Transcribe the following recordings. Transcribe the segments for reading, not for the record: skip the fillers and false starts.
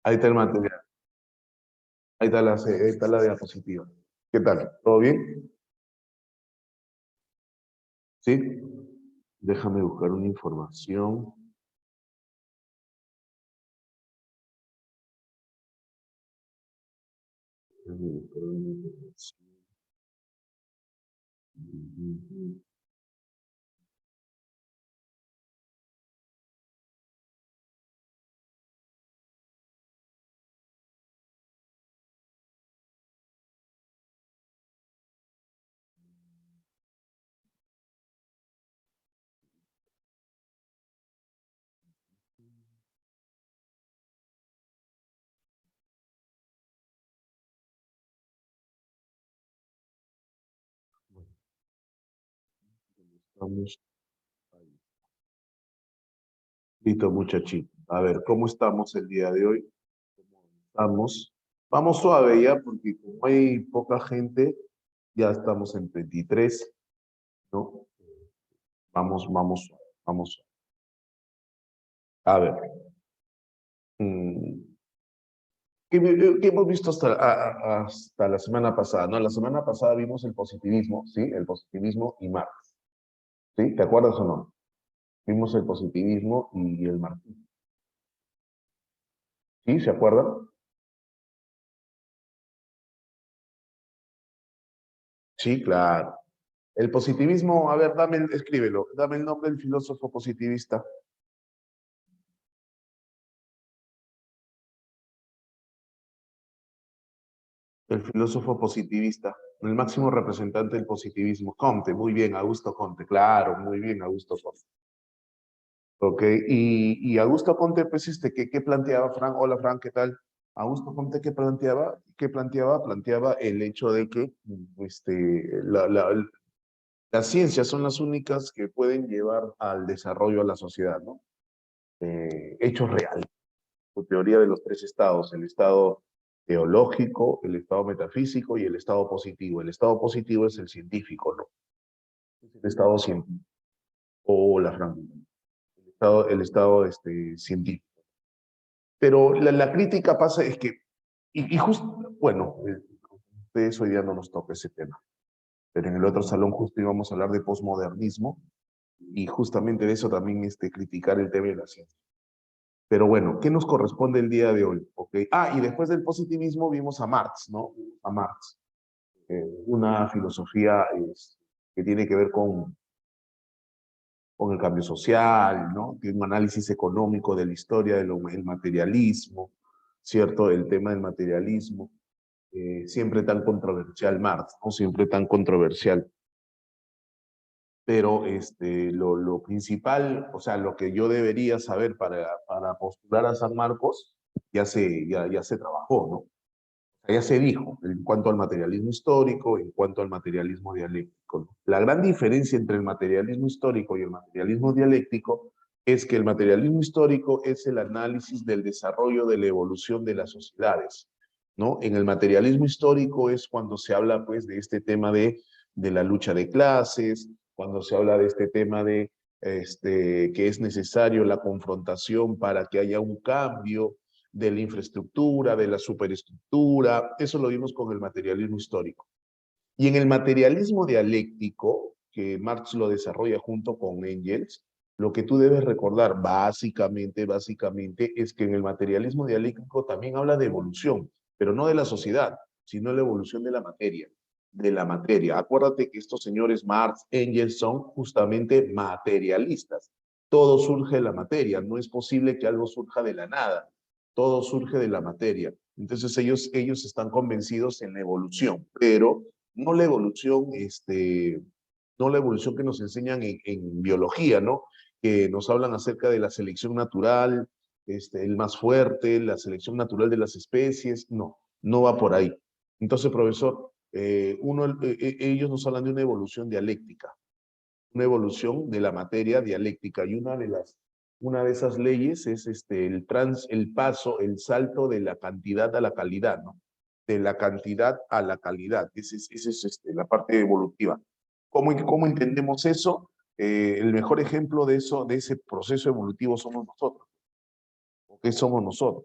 Ahí está el material. Ahí está la diapositiva. ¿Qué tal? ¿Todo bien? ¿Sí? Déjame buscar una información. Déjame buscar una información. Vamos ahí. Listo, muchachito. A ver, ¿cómo estamos el día de hoy? ¿Cómo estamos? Vamos suave ya, porque como hay poca gente, ya estamos en 23, ¿no? Vamos suave, vamos suave. A ver. mm, ¿Qué hemos visto hasta la semana pasada? ¿No? La semana pasada vimos el positivismo, ¿sí? El positivismo y Marx, ¿sí? ¿Te acuerdas o no? Vimos el positivismo y el marxismo, ¿sí? ¿Se acuerdan? Sí, claro. El positivismo, a ver, escríbelo, dame el nombre del filósofo positivista. El filósofo positivista, el máximo representante del positivismo. Comte, muy bien, Augusto Comte, claro, muy bien, Augusto Comte. Ok, y Augusto Comte, pues, ¿qué planteaba Frank? Hola, Frank, ¿qué tal? Augusto Comte, ¿qué planteaba? ¿Qué planteaba? Planteaba el hecho de que las ciencias son las únicas que pueden llevar al desarrollo a la sociedad, ¿no? Hechos reales. Su teoría de los tres estados, el estado teológico, el estado metafísico y el estado positivo. El estado positivo es el científico, ¿no? Es el estado científico. Hola, Frank. El estado científico. Pero la crítica pasa es que, y justo, bueno, ustedes hoy día no nos toca ese tema, pero en el otro salón justo íbamos a hablar de posmodernismo y justamente de eso también criticar el tema de la ciencia. Pero bueno, ¿qué nos corresponde el día de hoy? ¿Okay? Y después del positivismo vimos a Marx, ¿no? A Marx, una filosofía que tiene que ver con el cambio social, ¿no? Tiene un análisis económico de la historia del materialismo, ¿cierto? El tema del materialismo. Siempre tan controversial Marx, ¿no? Siempre tan controversial. Pero lo principal, o sea, lo que yo debería saber para postular a San Marcos, ya se trabajó, ¿no? O sea, ya se dijo en cuanto al materialismo histórico, en cuanto al materialismo dialéctico, ¿no? La gran diferencia entre el materialismo histórico y el materialismo dialéctico es que el materialismo histórico es el análisis del desarrollo de la evolución de las sociedades, ¿no? En el materialismo histórico es cuando se habla, pues, de este tema de la lucha de clases, cuando se habla de este tema de que es necesario la confrontación para que haya un cambio de la infraestructura, de la superestructura. Eso lo vimos con el materialismo histórico. Y en el materialismo dialéctico, que Marx lo desarrolla junto con Engels, lo que tú debes recordar básicamente, es que en el materialismo dialéctico también habla de evolución, pero no de la sociedad, sino de la evolución de la materia. De la materia. Acuérdate que estos señores Marx, Engels son justamente materialistas. Todo surge de la materia, no es posible que algo surja de la nada, todo surge de la materia. Entonces ellos están convencidos en la evolución, pero no la evolución, no la evolución que nos enseñan en biología, ¿no? Que nos hablan acerca de la selección natural, el más fuerte, la selección natural de las especies. No, no va por ahí. Entonces, profesor, ellos nos hablan de una evolución de la materia dialéctica, y una de esas leyes es el paso, el salto de la cantidad a la calidad, ¿no? De la cantidad a la calidad. Esa es la parte evolutiva. ¿Cómo entendemos eso? El mejor ejemplo de eso, de ese proceso evolutivo somos nosotros. ¿O qué somos nosotros?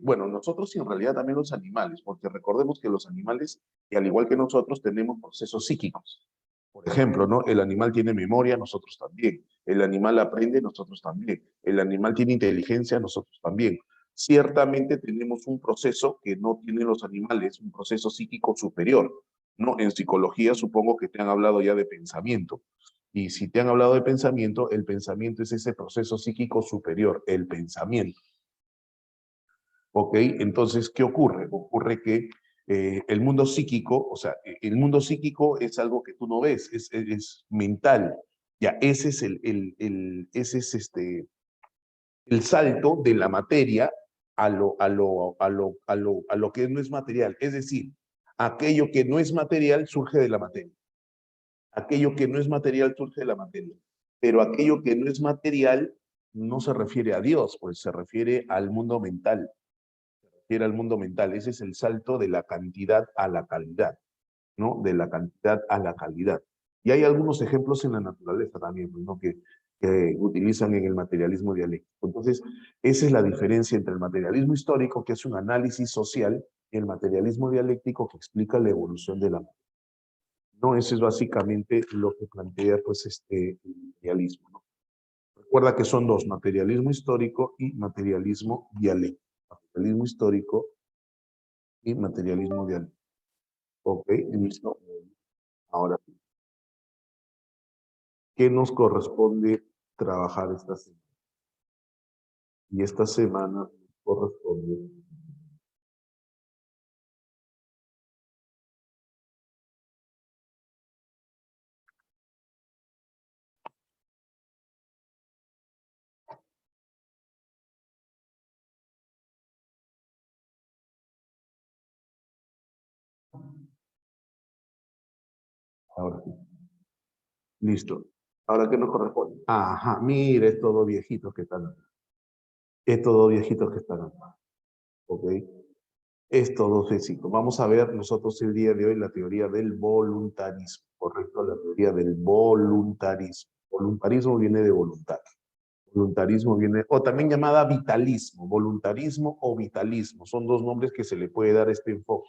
Bueno, nosotros y en realidad también los animales, porque recordemos que los animales, y al igual que nosotros, tenemos procesos psíquicos. Por ejemplo, ¿no? El animal tiene memoria, nosotros también. El animal aprende, nosotros también. El animal tiene inteligencia, nosotros también. Ciertamente tenemos un proceso que no tienen los animales, un proceso psíquico superior, ¿no? En psicología supongo que te han hablado ya de pensamiento. Y si te han hablado de pensamiento, el pensamiento es ese proceso psíquico superior, el pensamiento. ¿Ok? Entonces, ¿qué ocurre? Ocurre que el mundo psíquico, o sea, el mundo psíquico es algo que tú no ves, es mental. Ya, ese es ese es el salto de la materia a lo que no es material. Es decir, aquello que no es material surge de la materia. Aquello que no es material surge de la materia. Pero aquello que no es material no se refiere a Dios, pues se refiere al mundo mental. Refiere al mundo mental. Ese es el salto de la cantidad a la calidad, ¿no? De la cantidad a la calidad. Y hay algunos ejemplos en la naturaleza también, pues, ¿no? Que utilizan en el materialismo dialéctico. Entonces, esa es la diferencia entre el materialismo histórico, que es un análisis social, y el materialismo dialéctico, que explica la evolución de la materia. ¿No? Eso es básicamente lo que plantea, pues, el materialismo, ¿no? Recuerda que son dos, materialismo histórico y materialismo dialéctico. Materialismo histórico y materialismo dialéctico. Ok, listo. Ahora, ¿qué nos corresponde trabajar esta semana? Y esta semana nos corresponde, ahora sí, listo. Ahora, ¿qué nos corresponde? Ajá, mire, estos dos viejitos que están acá. Estos dos viejitos que están acá. Ok. Estos dos viejitos. Vamos a ver nosotros el día de hoy la teoría del voluntarismo. Correcto, la teoría del voluntarismo. Voluntarismo viene de voluntad. Voluntarismo viene, o también llamada vitalismo. Voluntarismo o vitalismo. Son dos nombres que se le puede dar este enfoque.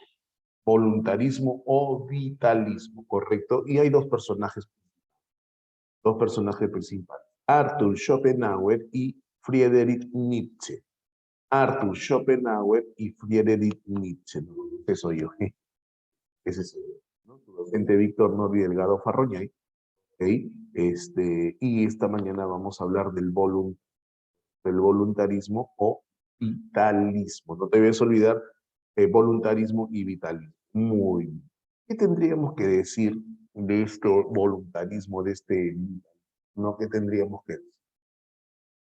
Voluntarismo o vitalismo, ¿correcto? Y hay dos personajes principales, Arthur Schopenhauer y Friedrich Nietzsche. Arthur Schopenhauer y Friedrich Nietzsche. ¿No? Ese soy yo. Ese soy yo. ¿No? Tu docente Víctor Norri Delgado Farroñay. ¿Okay? Y esta mañana vamos a hablar del voluntarismo o vitalismo. No te debes olvidar voluntarismo y vitalismo. Muy bien. ¿Qué tendríamos que decir de este voluntarismo, de este... No, ¿qué tendríamos que decir?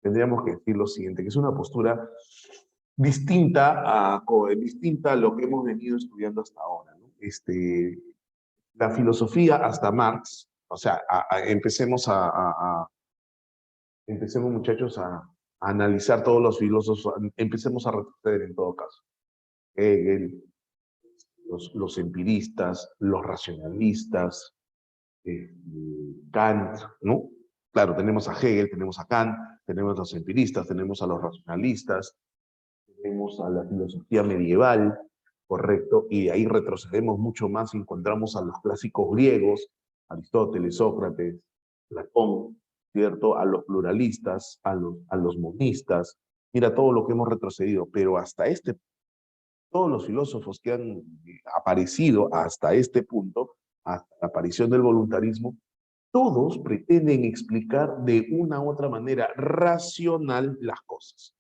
Tendríamos que decir lo siguiente, que es una postura distinta a lo que hemos venido estudiando hasta ahora, ¿no? La filosofía hasta Marx, o sea, empecemos muchachos a analizar todos los filósofos, empecemos a retroceder en todo caso. Hegel, los empiristas, los racionalistas, Kant, ¿no? Claro, tenemos a Hegel, tenemos a Kant, tenemos a los empiristas, tenemos a los racionalistas, tenemos a la filosofía medieval, correcto, y de ahí retrocedemos mucho más y encontramos a los clásicos griegos, Aristóteles, Sócrates, Platón, ¿cierto? A los pluralistas, a los monistas, mira todo lo que hemos retrocedido, pero hasta todos los filósofos que han aparecido hasta este punto, hasta la aparición del voluntarismo, todos pretenden explicar de una u otra manera racional las cosas.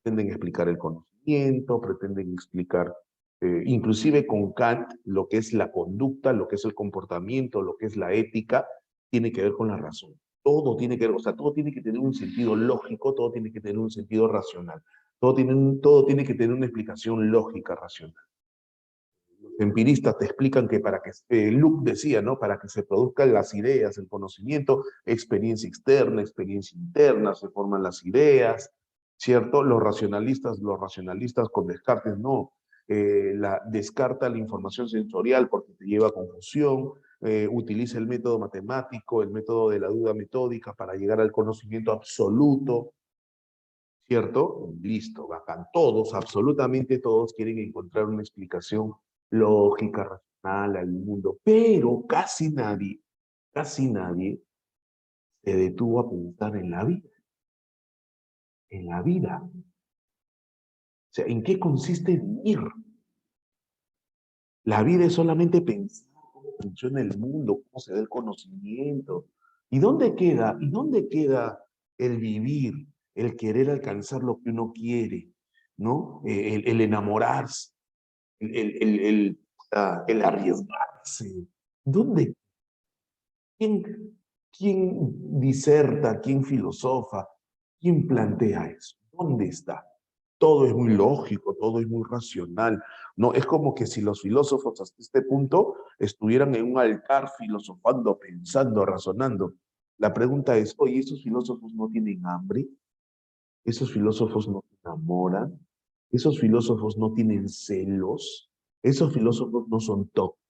Pretenden explicar el conocimiento, pretenden explicar, inclusive con Kant, lo que es la conducta, lo que es el comportamiento, lo que es la ética, tiene que ver con la razón. Todo tiene que ver, o sea, todo tiene que tener un sentido lógico, todo tiene que tener un sentido racional. Todo tiene que tener una explicación lógica, racional. Los empiristas te explican que para que, Luke decía, ¿no? Para que se produzcan las ideas, el conocimiento, experiencia externa, experiencia interna, se forman las ideas, ¿cierto? Los racionalistas con Descartes, no. Descarta la información sensorial porque te lleva a confusión, utiliza el método matemático, el método de la duda metódica para llegar al conocimiento absoluto, ¿cierto? Listo, bacán. Todos, absolutamente todos quieren encontrar una explicación lógica, racional al mundo, pero casi nadie se detuvo a pensar en la vida. O sea, ¿en qué consiste vivir? La vida es solamente pensar cómo funciona el mundo, cómo se da el conocimiento. ¿Y dónde queda el vivir, el querer alcanzar lo que uno quiere, ¿no? El enamorarse, el arriesgarse. ¿Dónde? ¿Quién diserta? ¿Quién filosofa? ¿Quién plantea eso? ¿Dónde está? Todo es muy lógico, todo es muy racional. No, es como que si los filósofos hasta este punto estuvieran en un altar filosofando, pensando, razonando. La pregunta es, oye, ¿esos filósofos no tienen hambre? ¿Esos filósofos no se enamoran? ¿Esos filósofos no tienen celos? ¿Esos filósofos no son tóxicos?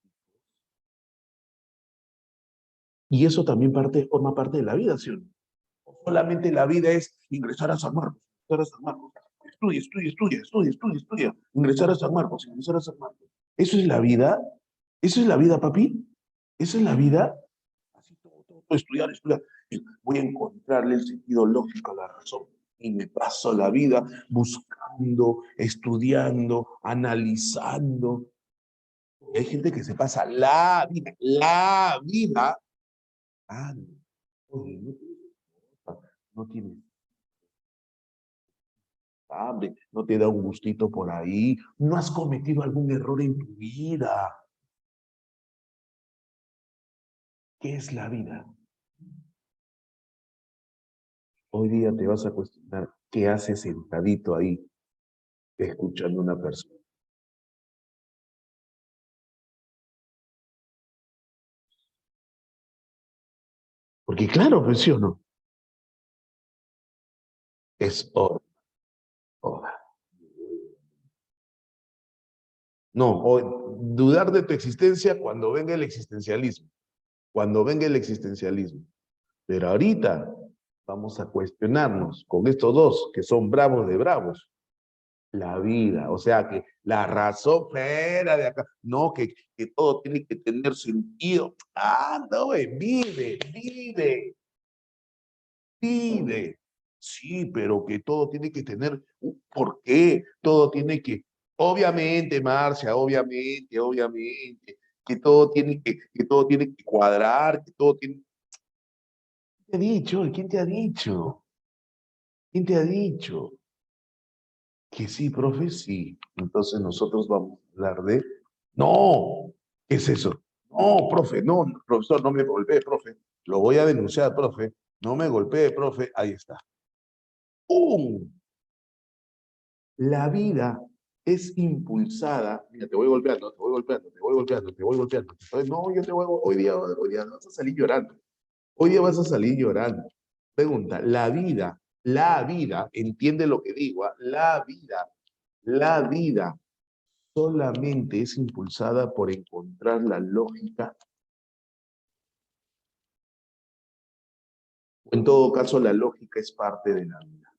Y eso también forma parte de la vida, ¿sí o no? Solamente la vida es ingresar a San Marcos, ingresar a San Marcos. Estudia. Ingresar a San Marcos, ingresar a San Marcos. ¿Eso es la vida? ¿Eso es la vida, papi? ¿Eso es la vida? Así todo, estudiar. Voy a encontrarle el sentido lógico a la razón. Y me paso la vida buscando, estudiando, analizando. Y hay gente que se pasa la vida. Ah, no, oye, no tienes hambre, no te da un gustito por ahí, no has cometido algún error en tu vida. ¿Qué es la vida? Hoy día te vas a cuestionar qué haces sentadito ahí escuchando a una persona. Porque claro, pues sí o no, es hora. No, dudar de tu existencia cuando venga el existencialismo, cuando venga el existencialismo. Pero ahorita vamos a cuestionarnos con estos dos que son bravos de bravos. La vida, o sea que la razón fuera de acá, no, que todo tiene que tener sentido. Ah, no, vive. Sí, pero que todo tiene que tener un porqué, todo tiene que, obviamente, Marcia, obviamente, que todo tiene que cuadrar, que todo tiene. ¿Quién te ha dicho? ¿Quién te ha dicho? ¿Quién te ha dicho? Que sí, profe, sí. Entonces nosotros vamos a hablar de... No, ¿qué es eso? No, profe, no, profesor, no me golpee, profe. Lo voy a denunciar, profe. No me golpee, profe. Ahí está. ¡Pum! La vida es impulsada. Mira, te voy golpeando, te voy golpeando, te voy golpeando, te voy golpeando. Entonces, no, yo te voy, hoy día vas a salir llorando. Hoy día vas a salir llorando. Pregunta, la vida, entiende lo que digo, ¿ah? La vida solamente es impulsada por encontrar la lógica, o en todo caso la lógica es parte de la vida.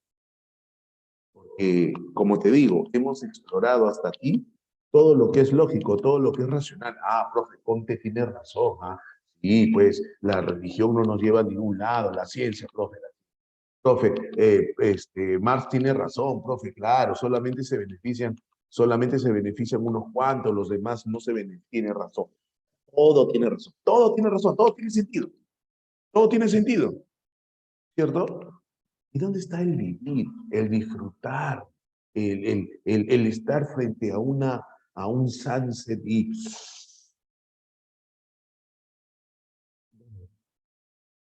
Como te digo, hemos explorado hasta aquí todo lo que es lógico, todo lo que es racional. Ah, profe, Conte tiene razón. Ah, sí, pues la religión no nos lleva a ningún lado, la ciencia, profe. Profe, Marx tiene razón, profe, claro, solamente se benefician unos cuantos, los demás no se benefician, tiene razón. Todo tiene razón, todo tiene razón, todo tiene sentido, ¿cierto? ¿Y dónde está el vivir, el disfrutar, el estar frente a un sunset y...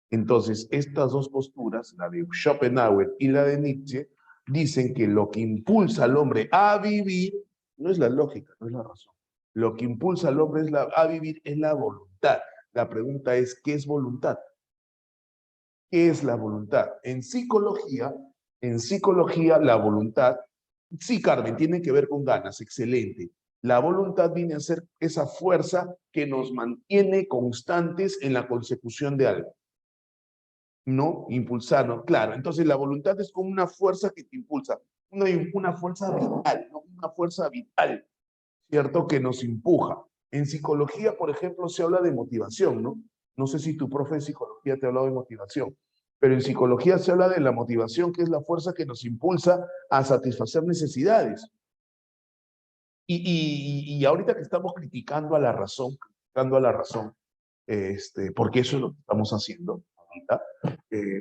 Entonces, estas dos posturas, la de Schopenhauer y la de Nietzsche, dicen que lo que impulsa al hombre a vivir no es la lógica, no es la razón. Lo que impulsa al hombre a vivir es la voluntad. La pregunta es, ¿qué es voluntad? ¿Qué es la voluntad? En psicología, la voluntad, sí, Carmen, tiene que ver con ganas, excelente. La voluntad viene a ser esa fuerza que nos mantiene constantes en la consecución de algo. ¿no? Impulsar, ¿no? Claro, entonces la voluntad es como una fuerza que te impulsa, una fuerza vital, ¿no? Una fuerza vital, ¿cierto? Que nos empuja. En psicología, por ejemplo, se habla de motivación, ¿no? No sé si tu profe de psicología te ha hablado de motivación, pero en psicología se habla de la motivación, que es la fuerza que nos impulsa a satisfacer necesidades. Y ahorita que estamos criticando a la razón, porque eso es lo que estamos haciendo ahorita,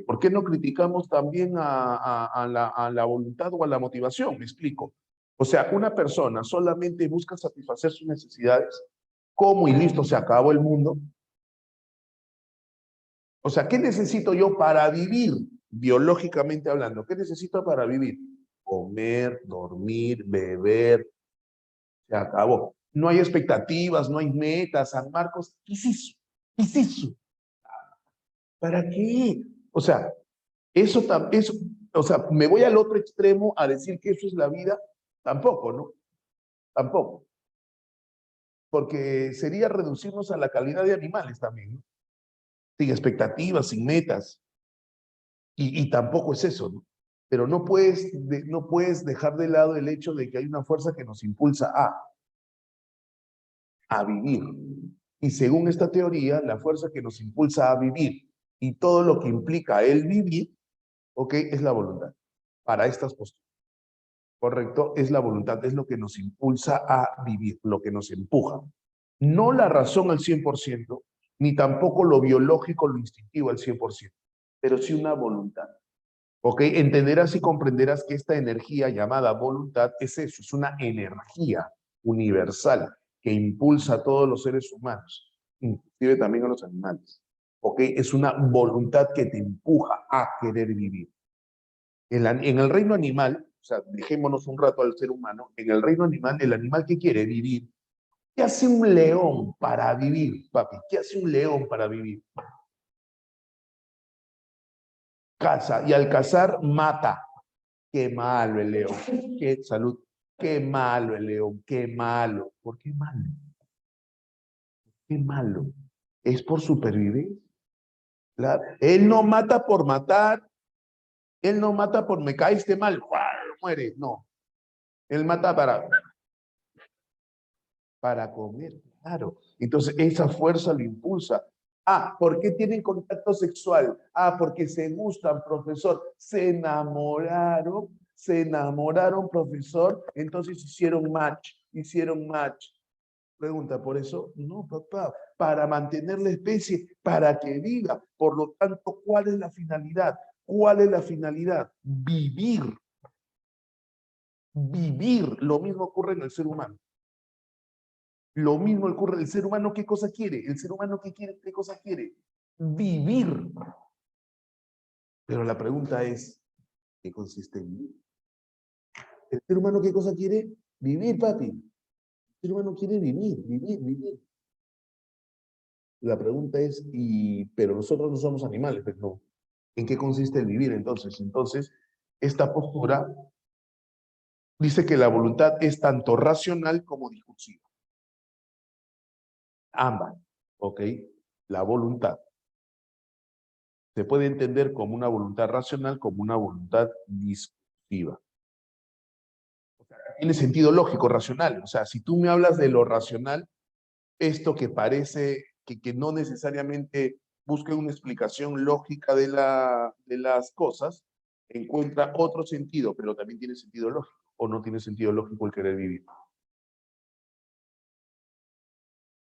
¿por qué no criticamos también a la voluntad o a la motivación? Me explico. O sea, una persona solamente busca satisfacer sus necesidades, ¿cómo y listo, se acabó el mundo? O sea, ¿qué necesito yo para vivir, biológicamente hablando? ¿Qué necesito para vivir? Comer, dormir, beber, se acabó. No hay expectativas, no hay metas. San Marcos, ¿qué es eso? ¿Qué es eso? ¿Para qué? O sea, eso, o sea, me voy al otro extremo a decir que eso es la vida, tampoco, ¿no? Tampoco. Porque sería reducirnos a la calidad de animales también, ¿no? Sin expectativas, sin metas. Y tampoco es eso, ¿no? Pero no puedes dejar de lado el hecho de que hay una fuerza que nos impulsa a vivir. Y según esta teoría, la fuerza que nos impulsa a vivir y todo lo que implica el vivir, ¿ok? Es la voluntad. Para estas posturas, ¿correcto? Es la voluntad, es lo que nos impulsa a vivir, lo que nos empuja. No la razón al 100%, ni tampoco lo biológico, lo instintivo al 100%, pero sí una voluntad. ¿Ok? Entenderás y comprenderás que esta energía llamada voluntad es eso, es una energía universal que impulsa a todos los seres humanos, inclusive también a los animales. ¿Ok? Es una voluntad que te empuja a querer vivir. En el reino animal, o sea, dejémonos un rato al ser humano, en el reino animal, el animal que quiere vivir, ¿qué hace un león para vivir, papi? ¿Qué hace un león para vivir? Caza, y al cazar mata. Qué malo el león. Qué salud. Qué malo el león. Qué malo. ¿Por qué malo? Qué malo. Es por supervivencia. Claro. Él no mata por matar. Él no mata por me caíste mal. Muere. No. Él mata para comer. Claro. Entonces esa fuerza lo impulsa. Ah, ¿por qué tienen contacto sexual? Ah, porque se gustan, profesor. Se enamoraron, profesor. Entonces hicieron match. Pregunta, ¿por eso? No, papá, para mantener la especie, para que viva. Por lo tanto, ¿cuál es la finalidad? ¿Cuál es la finalidad? Vivir. Vivir. Lo mismo ocurre en el ser humano. Lo mismo ocurre, el ser humano, ¿qué cosa quiere? El ser humano, ¿qué quiere? ¿Qué cosa quiere? Vivir. Pero la pregunta es, ¿qué consiste en vivir? ¿El ser humano qué cosa quiere? Vivir, papi. El ser humano quiere vivir, vivir, vivir. La pregunta es, pero nosotros no somos animales, pero no. ¿En qué consiste el vivir entonces? Entonces, esta postura dice que la voluntad es tanto racional como discursiva. Ambas, ¿ok? La voluntad se puede entender como una voluntad racional, como una voluntad discursiva. O sea, tiene sentido lógico, racional. O sea, si tú me hablas de lo racional, esto que parece que no necesariamente busca una explicación lógica de las cosas, encuentra otro sentido, pero también tiene sentido lógico, o no tiene sentido lógico el querer vivir.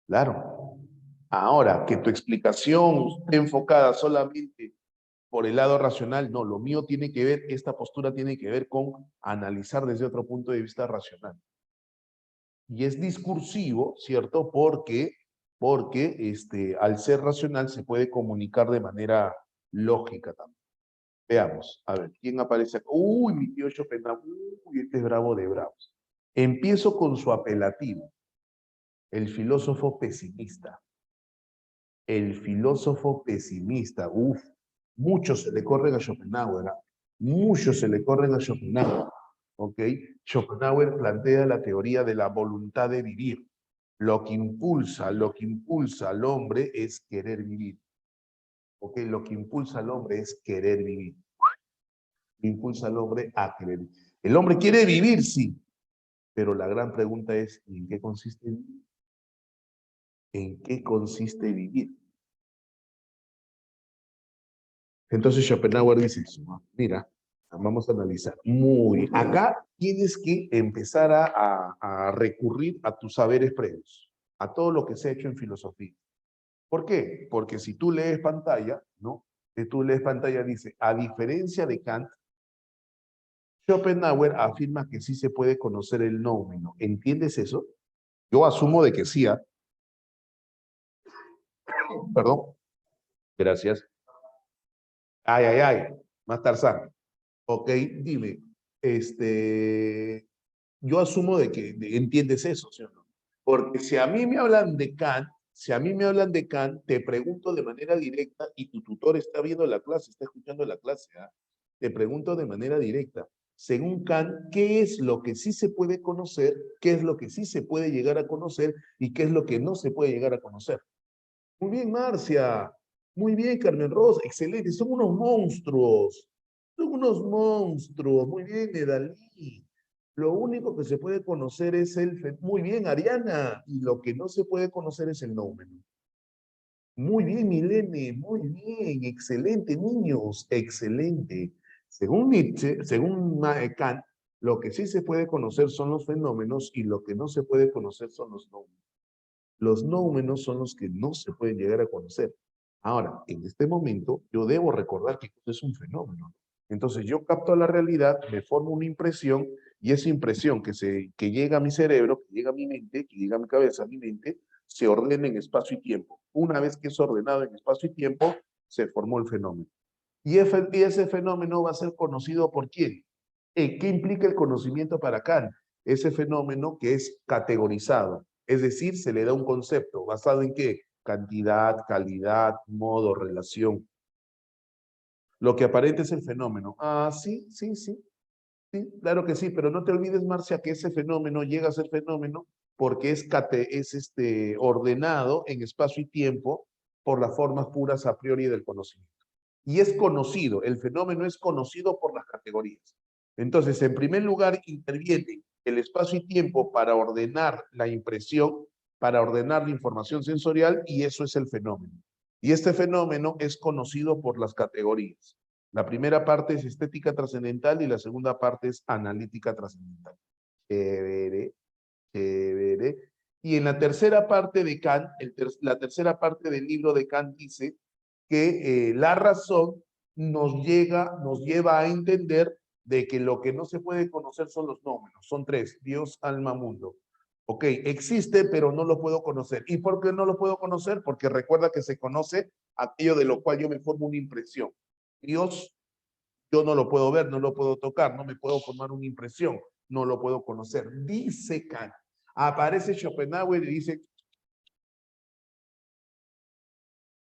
Claro. Ahora, que tu explicación esté enfocada solamente por el lado racional, no, lo mío tiene que ver, esta postura tiene que ver con analizar desde otro punto de vista racional. Y es discursivo, ¿cierto? Porque al ser racional se puede comunicar de manera lógica también. Veamos, a ver, ¿quién aparece acá? Uy, mi tío Schopenhauer, uy, este es bravo de bravos. Empiezo con su apelativo, el filósofo pesimista. El filósofo pesimista, uff, muchos se le corren a Schopenhauer, ¿eh? Muchos se le corren a Schopenhauer, ¿ok? Schopenhauer plantea la teoría de la voluntad de vivir. Lo que impulsa al hombre es querer vivir. ¿ok? Lo que impulsa al hombre es querer vivir. Impulsa al hombre a querer. El hombre quiere vivir, sí, pero la gran pregunta es, ¿en qué consiste vivir? ¿En qué consiste vivir? Entonces Schopenhauer dice eso, ¿no? Mira, vamos a analizar. Acá tienes que empezar a recurrir a tus saberes previos, a todo lo que se ha hecho en filosofía. ¿Por qué? Porque si tú lees pantalla, ¿no? Si tú lees pantalla, dice, a diferencia de Kant, Schopenhauer afirma que sí se puede conocer el noumeno. ¿Entiendes eso? Yo asumo de que sí, ¿ah? Perdón. Gracias. Ay, ay, ay. Más Tarzán. Ok, dime. Yo asumo de que entiendes eso, ¿sí o no? Porque si a mí me hablan de Kant, si a mí me hablan de Kant, te pregunto de manera directa y tu tutor está viendo la clase, está escuchando la clase, ¿ah? Te pregunto de manera directa. Según Kant, ¿qué es lo que sí se puede conocer? ¿Qué es lo que sí se puede llegar a conocer? ¿Y qué es lo que no se puede llegar a conocer? Muy bien, Marcia. Muy bien, Carmen Rosa. Excelente. Son unos monstruos. Son unos monstruos. Muy bien, Edalí. Lo único que se puede conocer es Muy bien, Ariana. Y lo que no se puede conocer es el nomen. Muy bien, Milene. Muy bien. Excelente, niños. Excelente. Según Nietzsche, según Kant, lo que sí se puede conocer son los fenómenos y lo que no se puede conocer son los nómenos. Los nómenos son los que no se pueden llegar a conocer. Ahora, en este momento, yo debo recordar que es un fenómeno. Entonces, yo capto la realidad, me formo una impresión, y esa impresión que llega a mi cerebro, que llega a mi mente, que llega a mi cabeza, a mi mente, se ordena en espacio y tiempo. Una vez que es ordenado en espacio y tiempo, se formó el fenómeno. Y ese fenómeno va a ser conocido por quién. ¿Qué implica el conocimiento para Kant? Ese fenómeno que es categorizado, es decir, se le da un concepto, ¿basado en qué? Cantidad, calidad, modo, relación. Lo que aparenta es el fenómeno. Ah, sí, sí, sí, sí, claro que sí, pero no te olvides, Marcia, que ese fenómeno llega a ser fenómeno porque es ordenado en espacio y tiempo por las formas puras a priori del conocimiento. Y es conocido, el fenómeno es conocido por las categorías. Entonces, en primer lugar, interviene el espacio y tiempo para ordenar la impresión, para ordenar la información sensorial, y eso es el fenómeno. Y este fenómeno es conocido por las categorías. La primera parte es estética trascendental y la segunda parte es analítica trascendental. Chévere, chévere. Y en la tercera parte de Kant, la tercera parte del libro de Kant dice que la razón nos lleva a entender de que lo que no se puede conocer son los nómenos. Son tres: Dios, alma, mundo. Ok, existe, pero no lo puedo conocer. ¿Y por qué no lo puedo conocer? Porque recuerda que se conoce aquello de lo cual yo me formo una impresión. Dios, yo no lo puedo ver, no lo puedo tocar, no me puedo formar una impresión, no lo puedo conocer. Dice Kant. Aparece Schopenhauer y dice,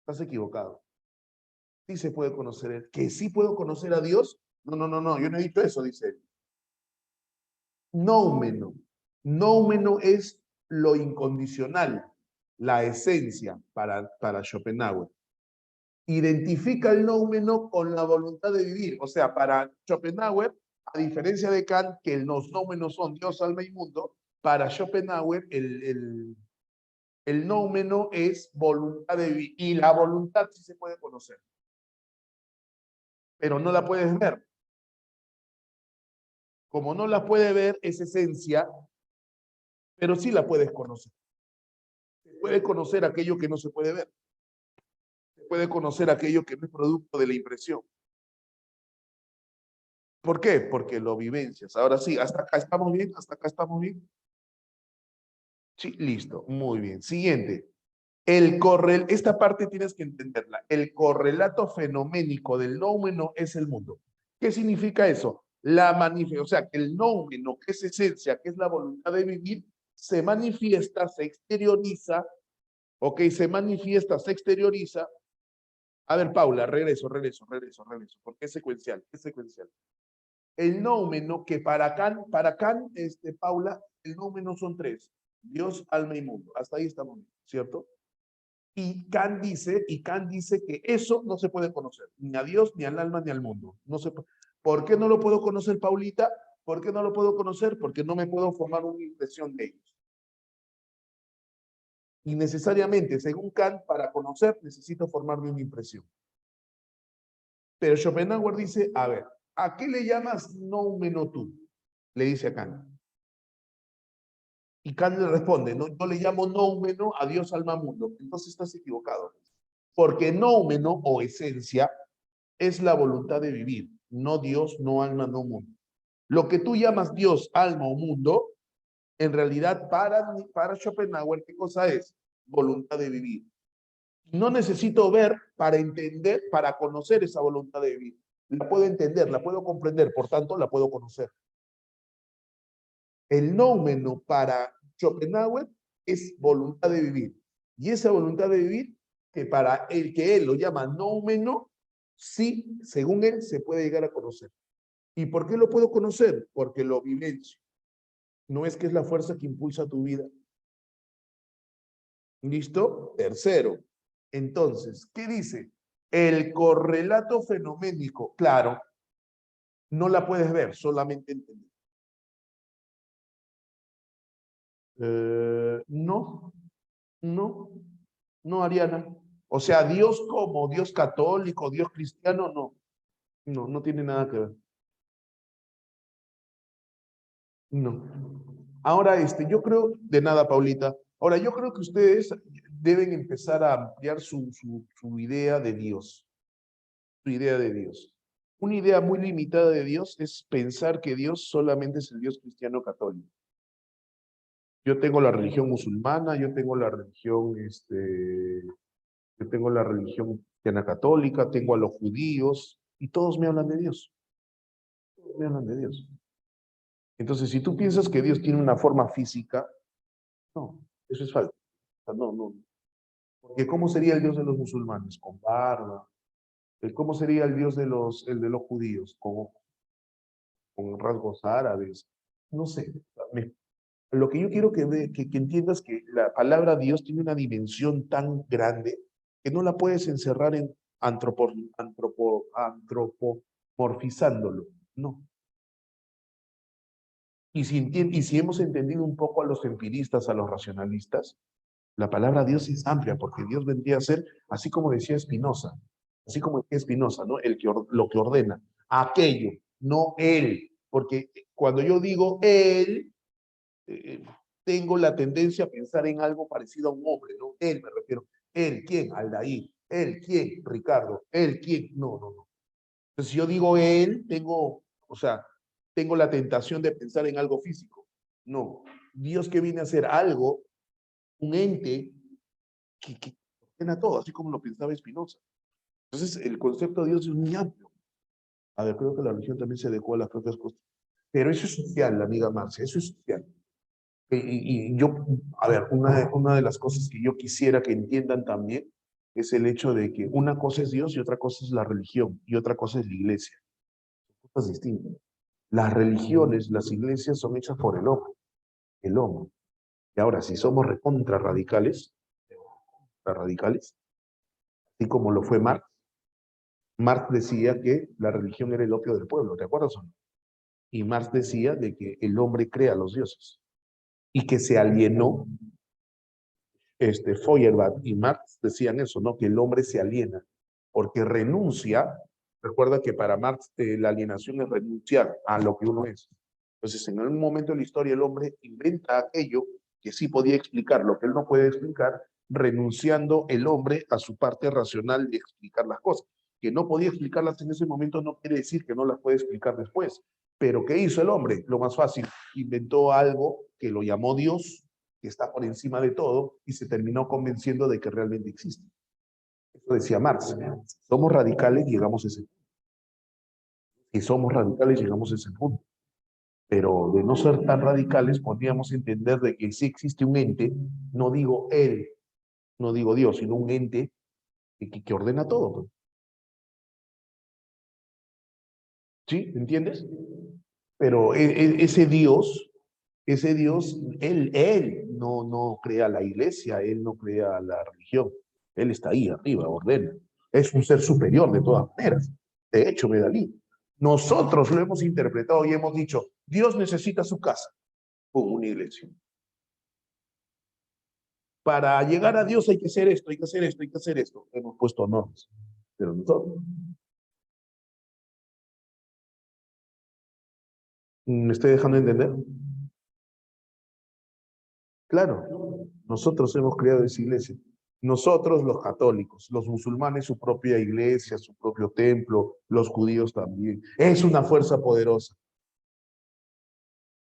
estás equivocado. Sí se puede conocer él. ¿Que sí puedo conocer a Dios? No, no, no, no, yo no he dicho eso, dice él. Noumeno. Noumeno es lo incondicional, la esencia para Schopenhauer. Identifica el noumeno con la voluntad de vivir. O sea, para Schopenhauer, a diferencia de Kant, que los noumenos son Dios, alma y mundo, para Schopenhauer el noumeno es voluntad de vivir. Y la voluntad sí se puede conocer, pero no la puedes ver. Como no la puede ver, es esencia, pero sí la puedes conocer. Se puede conocer aquello que no se puede ver. Se puede conocer aquello que no es producto de la impresión. ¿Por qué? Porque lo vivencias. Ahora sí, hasta acá estamos bien, hasta acá estamos bien. Sí, listo, muy bien. Siguiente. Esta parte tienes que entenderla. El correlato fenoménico del nómeno es el mundo. ¿Qué significa eso? O sea, que el nómeno, que es esencia, que es la voluntad de vivir, se manifiesta, se exterioriza, ok, se manifiesta, se exterioriza. A ver, Paula, regreso, porque es secuencial, es secuencial. El nómeno, que para Kant, Paula, el nómeno son tres: Dios, alma y mundo. Hasta ahí estamos, ¿cierto? Y Kant dice que eso no se puede conocer, ni a Dios, ni al alma, ni al mundo. No se, ¿por qué no lo puedo conocer, Paulita? ¿Por qué no lo puedo conocer? Porque no me puedo formar una impresión de ellos. Y necesariamente, según Kant, para conocer necesito formarme una impresión. Pero Schopenhauer dice, a ver, ¿a qué le llamas noumeno tú? Le dice a Kant. Y Kant le responde, no, yo le llamo noumeno a Dios, alma, mundo. Entonces estás equivocado. Porque noumeno o esencia es la voluntad de vivir, no Dios, no alma, no mundo. Lo que tú llamas Dios, alma o mundo, en realidad para Schopenhauer, ¿qué cosa es? Voluntad de vivir. No necesito ver para entender, para conocer esa voluntad de vivir. La puedo entender, la puedo comprender, por tanto la puedo conocer. El noumeno para Schopenhauer es voluntad de vivir. Y esa voluntad de vivir, que para el que él lo llama noumeno, sí, según él, se puede llegar a conocer. ¿Y por qué lo puedo conocer? Porque lo vivencio. ¿No es que es la fuerza que impulsa tu vida? ¿Listo? Tercero. Entonces, ¿qué dice? El correlato fenoménico, claro, no la puedes ver, solamente entender. No, no, no, Ariana. O sea, Dios como Dios católico, Dios cristiano, no. No, no tiene nada que ver. No. Ahora, yo creo, de nada, Paulita. Ahora, yo creo que ustedes deben empezar a ampliar su idea de Dios. Su idea de Dios. Una idea muy limitada de Dios es pensar que Dios solamente es el Dios cristiano católico. Yo tengo la religión musulmana, yo tengo la religión, yo tengo la religión cristiana católica, tengo a los judíos, y todos me hablan de Dios. Todos me hablan de Dios. Entonces, si tú piensas que Dios tiene una forma física, no, eso es falso. No, no. Porque ¿cómo sería el Dios de los musulmanes? Con barba. ¿Cómo sería el Dios el de los judíos? Con rasgos árabes. No sé. Lo que yo quiero que entiendas que la palabra Dios tiene una dimensión tan grande que no la puedes encerrar en antropomorfizándolo. No. Y si hemos entendido un poco a los empiristas, a los racionalistas, la palabra Dios es amplia, porque Dios vendría a ser, así como decía Spinoza, ¿no? Lo que ordena, aquello, no él, porque cuando yo digo él, eh, tengo la tendencia a pensar en algo parecido a un hombre, ¿no? Él me refiero, él, ¿quién? Aldair, él, ¿quién? Ricardo, él, ¿quién? No, no, no. Entonces, si yo digo él, o sea, tengo la tentación de pensar en algo físico. No, Dios que viene a ser algo, un ente que ordena todo, así como lo pensaba Spinoza. Entonces, el concepto de Dios es muy amplio. A ver, creo que la religión también se adecuó a las propias cosas. Pero eso es social, amiga Marcia, eso es social. Y yo, a ver, una de las cosas que yo quisiera que entiendan también es el hecho de que una cosa es Dios y otra cosa es la religión y otra cosa es la iglesia. Son cosas distintas. Las religiones, las iglesias son hechas por el hombre, el hombre. Y ahora, si somos recontra radicales, así como lo fue Marx, Marx decía que la religión era el opio del pueblo, ¿te acuerdas o no? Y Marx decía de que el hombre crea a los dioses y que se alienó. Feuerbach y Marx decían eso, ¿no? Que el hombre se aliena porque renuncia. Recuerda que para Marx la alienación es renunciar a lo que uno es. Entonces, en algún momento de la historia el hombre inventa aquello que sí podía explicar lo que él no puede explicar, renunciando el hombre a su parte racional de explicar las cosas. Que no podía explicarlas en ese momento no quiere decir que no las puede explicar después. Pero ¿qué hizo el hombre? Lo más fácil, inventó algo que lo llamó Dios, que está por encima de todo, y se terminó convenciendo de que realmente existe. Eso decía Marx. Somos radicales, llegamos a ese punto. Si somos radicales, llegamos a ese punto. Pero de no ser tan radicales, podríamos entender de que sí existe un ente, no digo él, no digo Dios, sino un ente que ordena todo. Pues. ¿Sí? ¿Entiendes? Pero ese Dios, él no crea la iglesia, él no crea la religión. Él está ahí arriba, ordena. Es un ser superior de todas maneras. De hecho, Medalí, nosotros lo hemos interpretado y hemos dicho, Dios necesita su casa como una iglesia. Para llegar a Dios hay que hacer esto, hay que hacer esto, hay que hacer esto. Hemos puesto normas. Pero nosotros, ¿me estoy dejando entender? Claro, nosotros hemos creado esa iglesia. Nosotros, los católicos, los musulmanes, su propia iglesia, su propio templo, los judíos también. Es una fuerza poderosa.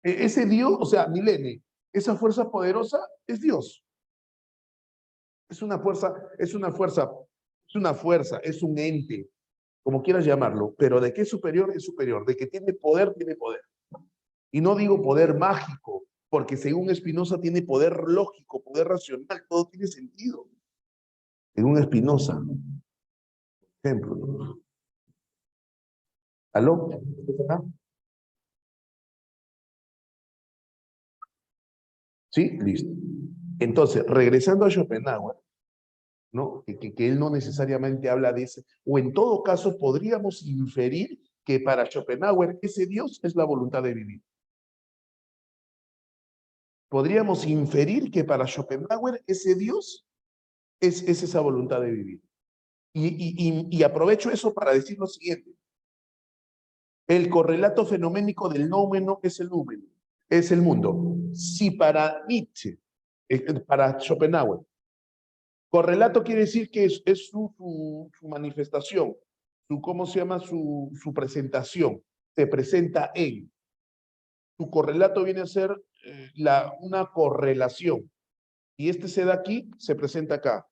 Ese Dios, o sea, Milene, esa fuerza poderosa es Dios. Es una fuerza, es una fuerza, es una fuerza, es un ente, como quieras llamarlo, pero de que es superior, de que tiene poder, tiene poder. Y no digo poder mágico, porque según Spinoza tiene poder lógico, poder racional, todo tiene sentido. Según Spinoza, ejemplo, ¿no? ¿Aló? ¿Estás acá? Sí, listo. Entonces, regresando a Schopenhauer, ¿no? Que él no necesariamente habla de ese, o en todo caso podríamos inferir que para Schopenhauer ese Dios es la voluntad de vivir. Podríamos inferir que para Schopenhauer ese Dios es esa voluntad de vivir. Y aprovecho eso para decir lo siguiente. El correlato fenoménico del nómeno es el número, es el mundo. Si para Nietzsche, para Schopenhauer, correlato quiere decir que es su manifestación, ¿cómo se llama? Su presentación. Se presenta en. Su correlato viene a ser una correlación. Y este se da aquí, se presenta acá.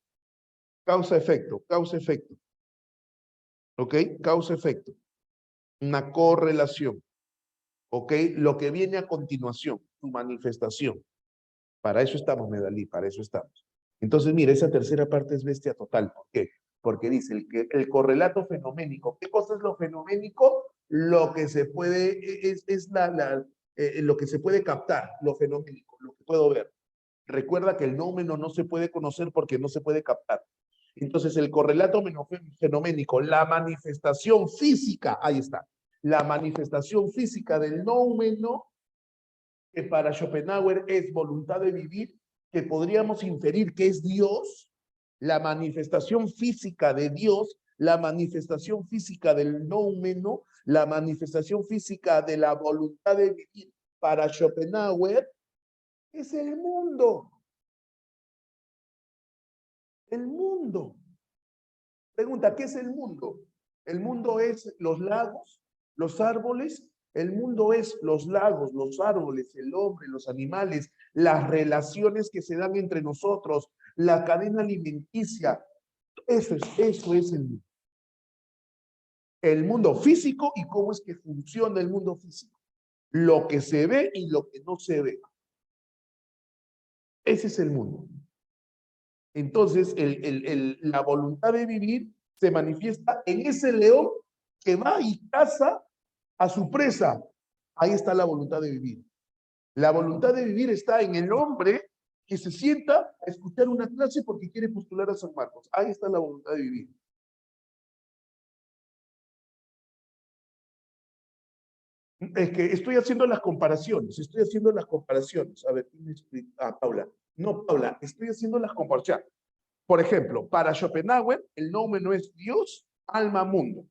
Causa-efecto, causa-efecto. ¿Ok? Causa-efecto. Una correlación. ¿Ok? Lo que viene a continuación, su manifestación. Para eso estamos, Medalí, para eso estamos. Entonces, mira, esa tercera parte es bestia total. ¿Por qué? Porque dice el correlato fenoménico. ¿Qué cosa es lo fenoménico? Lo que se puede, es lo que se puede captar, lo fenoménico, lo que puedo ver. Recuerda que el nómeno no se puede conocer porque no se puede captar. Entonces, el correlato fenoménico, la manifestación física, ahí está, la manifestación física del nómeno, que para Schopenhauer es voluntad de vivir, que podríamos inferir que es Dios, la manifestación física de Dios, la manifestación física del nómeno, la manifestación física de la voluntad de vivir, para Schopenhauer es el mundo. El mundo. Pregunta, ¿qué es el mundo? El mundo es los lagos, los árboles. El mundo es los lagos, los árboles, el hombre, los animales, las relaciones que se dan entre nosotros, la cadena alimenticia. Eso es el mundo. El mundo físico y cómo es que funciona el mundo físico. Lo que se ve y lo que no se ve. Ese es el mundo. Entonces, la voluntad de vivir se manifiesta en ese león que va y caza a su presa. Ahí está la voluntad de vivir. La voluntad de vivir está en el hombre que se sienta a escuchar una clase porque quiere postular a San Marcos. Ahí está la voluntad de vivir. Es que estoy haciendo las comparaciones, A ver, ¿quién me explica? Ah, Paula. No, Paula, estoy haciendo las comparaciones. Por ejemplo, para Schopenhauer, el nómeno es Dios, alma, mundo.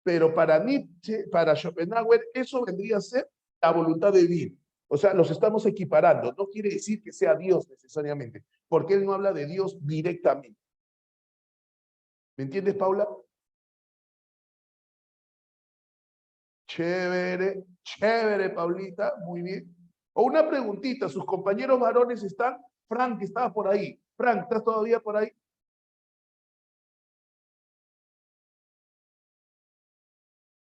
Pero para Nietzsche, para Schopenhauer, eso vendría a ser la voluntad de vivir. O sea, los estamos equiparando. No quiere decir que sea Dios necesariamente, porque él no habla de Dios directamente. ¿Me entiendes, Paula? Chévere, chévere, Paulita, muy bien. O una preguntita, ¿sus compañeros varones están? Frank, estaba por ahí. Frank, ¿estás todavía por ahí?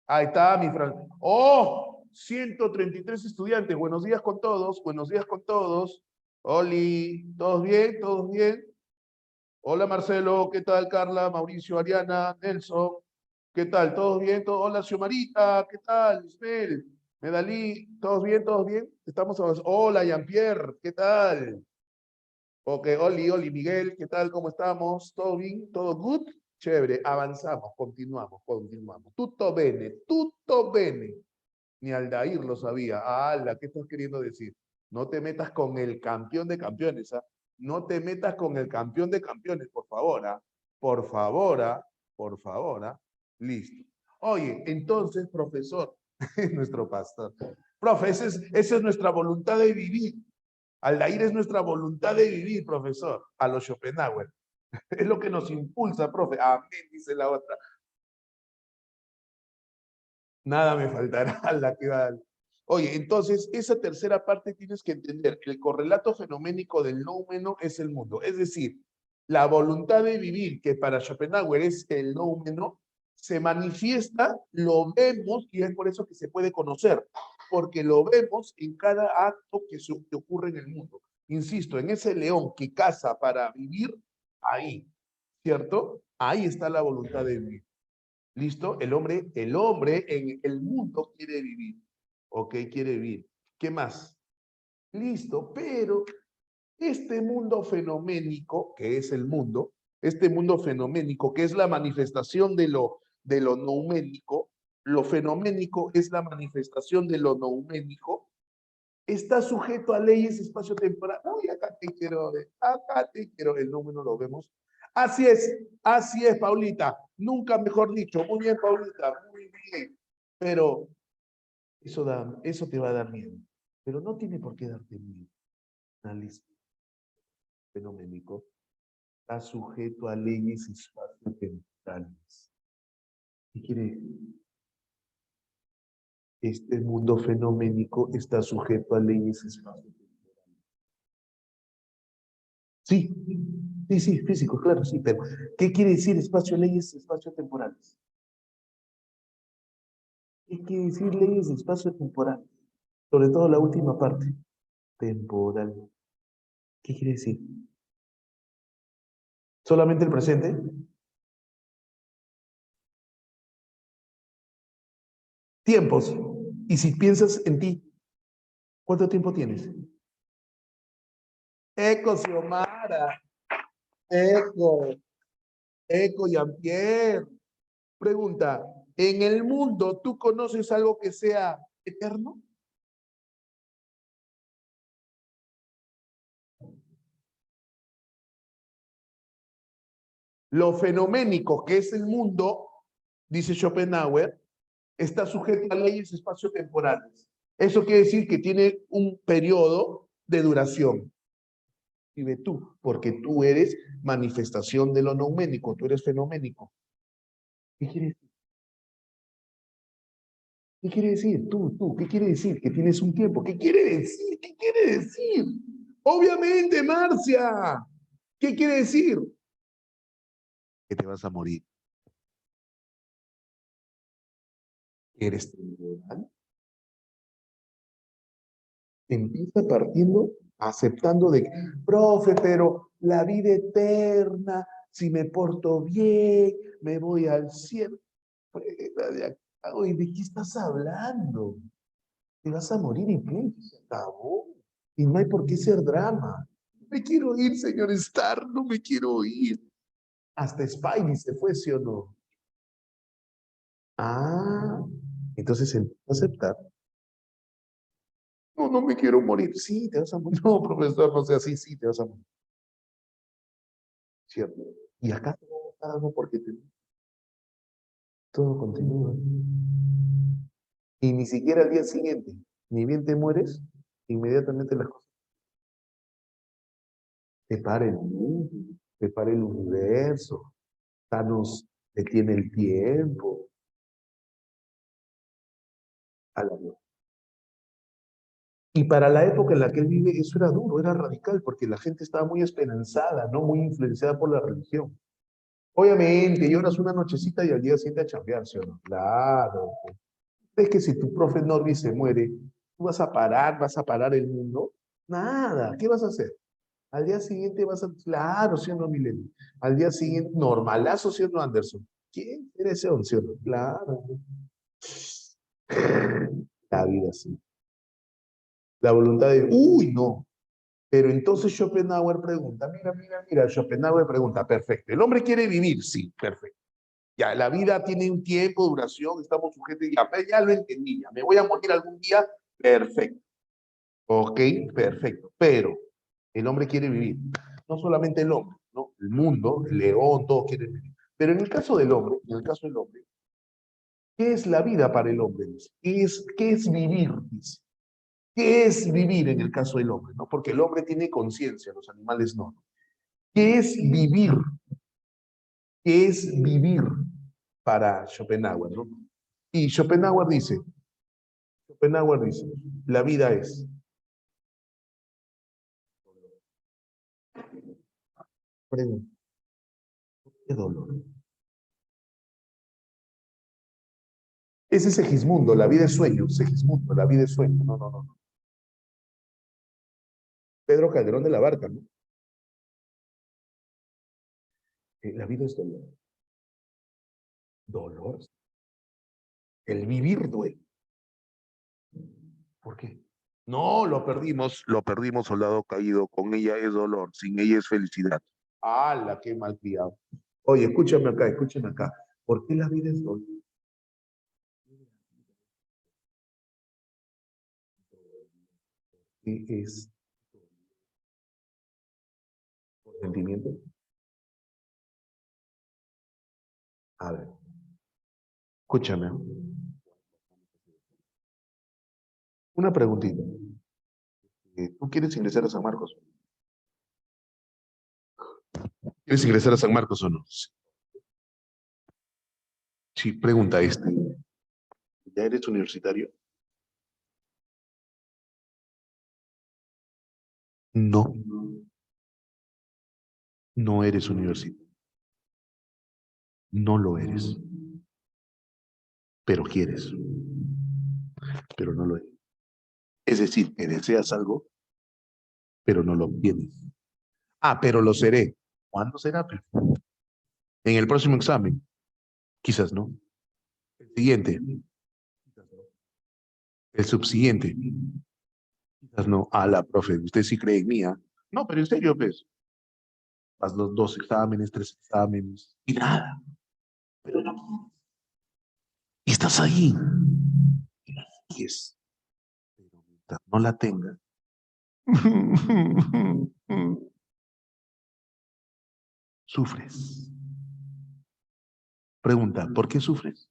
Ahí está, mi Frank. ¡Oh! 133 estudiantes. Buenos días con todos. Buenos días con todos. Oli, ¿todos bien? ¿Todos bien? Hola Marcelo, ¿qué tal Carla, Mauricio, Ariana, Nelson? ¿Qué tal? ¿Todos bien? Hola Xiomarita, ¿qué tal? Isabel, Medalí, ¿todos bien? ¿Todos bien? Estamos avanzando. Hola Jean-Pierre, ¿qué tal? Ok, Oli, Miguel, ¿qué tal? ¿Cómo estamos? ¿Todo bien? ¿Todo good? Chévere, avanzamos, continuamos. Tutto bene. Ni Aldair lo sabía. ¡Hala! ¿Qué estás queriendo decir? No te metas con el campeón de campeones, ¿ah? No te metas con el campeón de campeones, por favor, ¿ah? Por favor, ¿ah? Por favor, ¿ah? Listo. Oye, entonces, profesor, nuestro pastor. Profe, esa es nuestra voluntad de vivir. Aldair es nuestra voluntad de vivir, profesor, a los Schopenhauer. Es lo que nos impulsa, profe. Amén, dice la otra. Nada me faltará la que va. Oye, entonces, esa tercera parte tienes que entender que el correlato fenoménico del noumeno es el mundo. Es decir, la voluntad de vivir, que para Schopenhauer es el noumeno, se manifiesta, lo vemos, y es por eso que se puede conocer, porque lo vemos en cada acto que ocurre en el mundo. Insisto, en ese león que caza para vivir, ahí, ¿cierto? Ahí está la voluntad de vivir. ¿Listo? El hombre en el mundo quiere vivir. ¿Ok? Quiere vivir. ¿Qué más? Listo, pero este mundo fenoménico, que es el mundo, este mundo fenoménico, que es la manifestación de lo nouménico, lo fenoménico es la manifestación de lo nouménico, está sujeto a leyes espacio-temporal. Uy, acá te quiero, el número lo vemos. Así es, Paulita. Nunca mejor dicho. Muy bien, Paulita, muy bien. Pero eso te va a dar miedo. Pero no tiene por qué darte miedo. Análisis fenoménico está sujeto a leyes espacio-temporales. ¿Qué quiere decir? Este mundo fenoménico está sujeto a leyes espacio-temporales. Sí, sí, físico, claro, sí, pero ¿qué quiere decir espacio, leyes, espacio-temporales? ¿Qué quiere decir leyes de espacio-temporal? Sobre todo la última parte, temporal. ¿Qué quiere decir? ¿Solamente el presente? Tiempos. Y si piensas en ti, ¿cuánto tiempo tienes? Eco, Xiomara. Eco. Eco, Jean-Pierre. Pregunta, ¿en el mundo tú conoces algo que sea eterno? Lo fenoménico que es el mundo, dice Schopenhauer, está sujeto a leyes espaciotemporales. Eso quiere decir que tiene un periodo de duración. Vive tú, porque tú eres manifestación de lo nouménico, tú eres fenoménico. ¿Qué quiere decir? ¿Qué quiere decir? ¿Qué quiere decir? Que tienes un tiempo. ¿Qué quiere decir? ¿Qué quiere decir? Obviamente, Marcia. ¿Qué quiere decir? Que te vas a morir. ¿Eres temporal? Empieza partiendo, aceptando de que, profe, pero la vida eterna, si me porto bien, me voy al cielo. Oye, ¿de qué estás hablando? Te vas a morir y punto, se acabó. Y no hay por qué ser drama. Me quiero ir, señor Star, no me quiero ir. Hasta Spidey se fue, ¿sí o no? Ah, entonces empieza a aceptar. No, no me quiero morir. Sí, te vas a morir. No, profesor, no sea así, sí, te vas a morir. ¿Cierto? Y acá te va a pasar algo porque todo continúa. Y ni siquiera al día siguiente, ni bien te mueres, inmediatamente las cosas te para el mundo, te para el universo, Thanos detiene el tiempo. A la vez. Y para la época en la que él vive, eso era duro, era radical, porque la gente estaba muy esperanzada, no muy influenciada por la religión. Obviamente, lloras una nochecita y al día siguiente a chambear, ¿sí o no? Claro. Es que si tu profe Norby se muere, ¿tú vas a parar el mundo? Nada, ¿qué vas a hacer? Al día siguiente vas a, claro, ¿sí o no, Milenio? Al día siguiente, normalazo, ¿sí o no, Anderson? ¿Quién eres ese ¿sí o no? Claro. La vida, sí. La voluntad de, uy, no. Pero entonces Schopenhauer pregunta, mira, Schopenhauer pregunta, perfecto, ¿el hombre quiere vivir? Sí, perfecto. Ya, la vida tiene un tiempo, duración, estamos sujetos, ya lo entendí, ya, me voy a morir algún día, perfecto. Ok, perfecto. Pero el hombre quiere vivir. No solamente el hombre, ¿no? El mundo, el león, todos quieren vivir. Pero en el caso del hombre, ¿qué es la vida para el hombre? Dice? ¿Qué es vivir? Dice. ¿Qué es vivir en el caso del hombre? ¿No? Porque el hombre tiene conciencia, los animales no. ¿Qué es vivir? ¿Qué es vivir para Schopenhauer? ¿No? Y Schopenhauer dice, la vida es. Pregunta, ¿qué dolor? Ese es Segismundo, la vida es sueño, Segismundo, la vida es sueño. No, no, no, no. Pedro Calderón de la Barca, ¿no? La vida es dolor. Dolor. El vivir duele. ¿Por qué? No, lo perdimos, soldado caído. Con ella es dolor, sin ella es felicidad. ¡Hala, qué malcriado! Oye, escúchame acá. ¿Por qué la vida es dolor? ¿Qué es por sentimiento? A ver, escúchame. Una preguntita. ¿Tú quieres ingresar a San Marcos? ¿Quieres ingresar a San Marcos o no? Sí, pregunta este. ¿Ya eres universitario? No, no eres universitario. No lo eres, pero quieres, pero no lo eres. Es decir, que deseas algo, pero no lo obtienes. Ah, pero lo seré. ¿Cuándo será? En el próximo examen. Quizás no. El siguiente. El subsiguiente. Quizás no. A la profe, usted sí cree en mí, ¿ah? No, pero en serio, pues. Haz los dos exámenes, tres exámenes, y nada. Pero no. Y estás ahí. Y es. Pero mientras no la tenga. Sufres. Pregunta, ¿por qué sufres?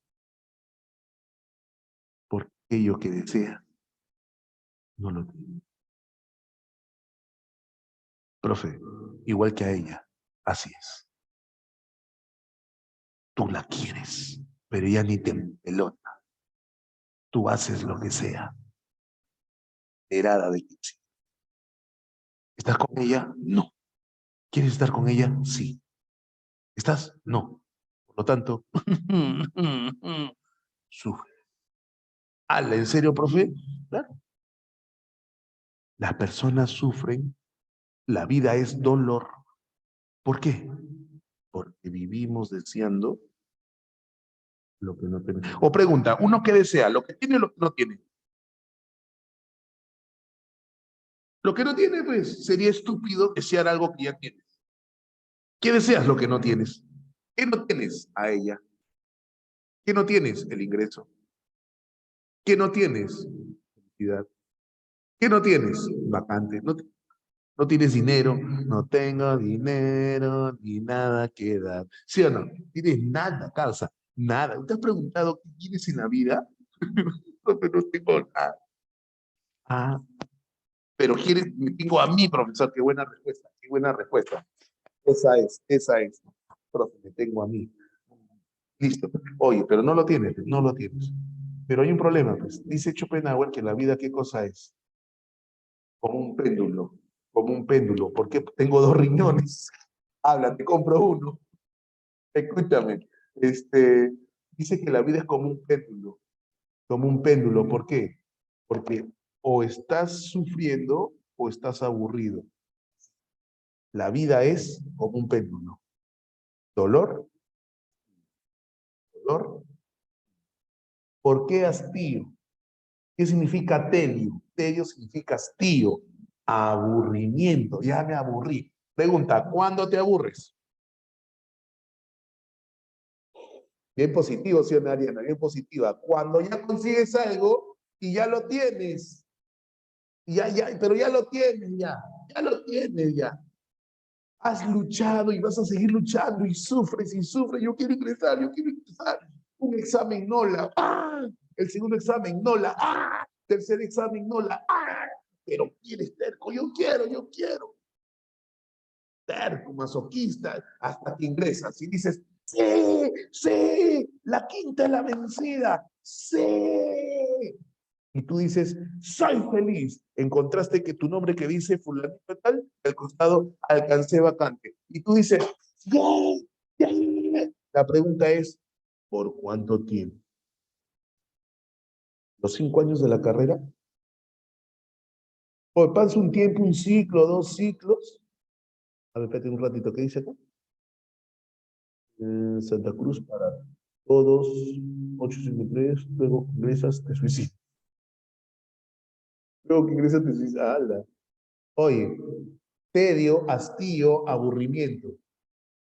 Porque aquello que deseas no lo tienes. Profe, igual que a ella, así es. Tú la quieres, pero ella ni te pelota. Tú haces lo que sea. Herada de que sí. ¿Estás con ella? No. ¿Quieres estar con ella? Sí. ¿Estás? No. Por lo tanto, sufre. ¿Ala, en serio, profe? Claro. Las personas sufren, la vida es dolor. ¿Por qué? Porque vivimos deseando lo que no tenemos. O pregunta, ¿uno qué desea? ¿Lo que tiene o lo que no tiene? Lo que no tiene, pues, sería estúpido desear algo que ya tienes. ¿Qué deseas lo que no tienes? ¿Qué no tienes a ella? ¿Qué no tienes? El ingreso. ¿Qué no tienes? Felicidad. ¿Qué no tienes? Vacante. No tienes dinero. No tengo dinero ni nada que dar. ¿Sí o no? Tienes nada, causa. Nada. ¿Te has preguntado qué tienes en la vida? No, no tengo nada. Ah, pero quieres, me tengo a mí, profesor. Qué buena respuesta. Qué buena respuesta. Esa es. Profe, me tengo a mí. Listo. Oye, pero no lo tienes, no lo tienes. Pero hay un problema, pues. Dice Schopenhauer que la vida, ¿qué cosa es? Como un péndulo, como un péndulo. ¿Por qué tengo dos riñones? Habla, te compro uno. Escúchame. Este, dice que la vida es como un péndulo, como un péndulo. ¿Por qué? Porque o estás sufriendo o estás aburrido. La vida es como un péndulo. Dolor, dolor. ¿Por qué hastío? ¿Qué significa telio? Telio significa hastío. Aburrimiento, ya me aburrí. Pregunta, ¿cuándo te aburres? Bien positivo, ¿sí, Ariana? Bien positiva. Cuando ya consigues algo y ya lo tienes. Pero ya lo tienes, ya lo tienes, ya. Has luchado y vas a seguir luchando y sufres y sufres. Yo quiero ingresar, yo quiero ingresar. Un examen no la. ¡Ah! El segundo examen no la. ¡Ah! Tercer examen no la. ¡Ah! Pero quieres terco, yo quiero, yo quiero. Terco, masoquista, hasta que ingresas y dices, sí, sí, la quinta es la vencida, sí. Y tú dices, soy feliz. Encontraste que tu nombre que dice fulanito tal, al costado alcancé vacante. Y tú dices, ¡sí! ¡Sí! La pregunta es, ¿por cuánto tiempo? ¿Los 5 años de la carrera? ¿O pasa un tiempo, un ciclo, 2 ciclos? A ver, espérate un ratito, ¿qué dice acá? Santa Cruz para todos, 853, luego que ingresas, te suicidas. Luego que ingresas, te suicidas. ¡Hala! Oye, tedio, hastío, aburrimiento.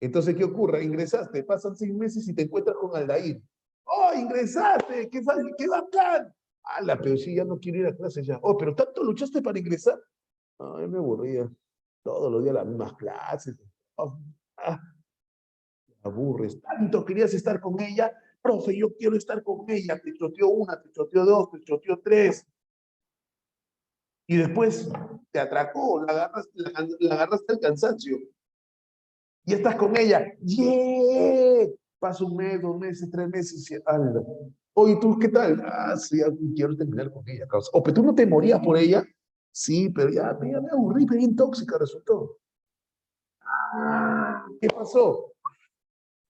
Entonces, ¿qué ocurre? Ingresaste, pasan 6 meses y te encuentras con Aldair. ¡Oh, ingresaste! ¡Qué bacán! ¡Hala! Pero sí, ya no quiero ir a clase ya. Oh, pero tanto luchaste para ingresar. Ay, me aburría. Todos los días las mismas clases. Oh, te aburres. Tanto querías estar con ella. Profe, yo quiero estar con ella. Te choteó una, te choteó dos, te choteó tres. Y después te atracó, la agarraste al cansancio. Y estás con ella. ¡Yeah! Pasa un mes, 2 meses, 3 meses. Y, ¡ala! Oye, ¿tú qué tal? Ah, sí, ya quiero terminar con ella. Causa. O, pero tú no te morías por ella. Sí, pero ya me aburrí, bien tóxica resultó. ¿Qué pasó?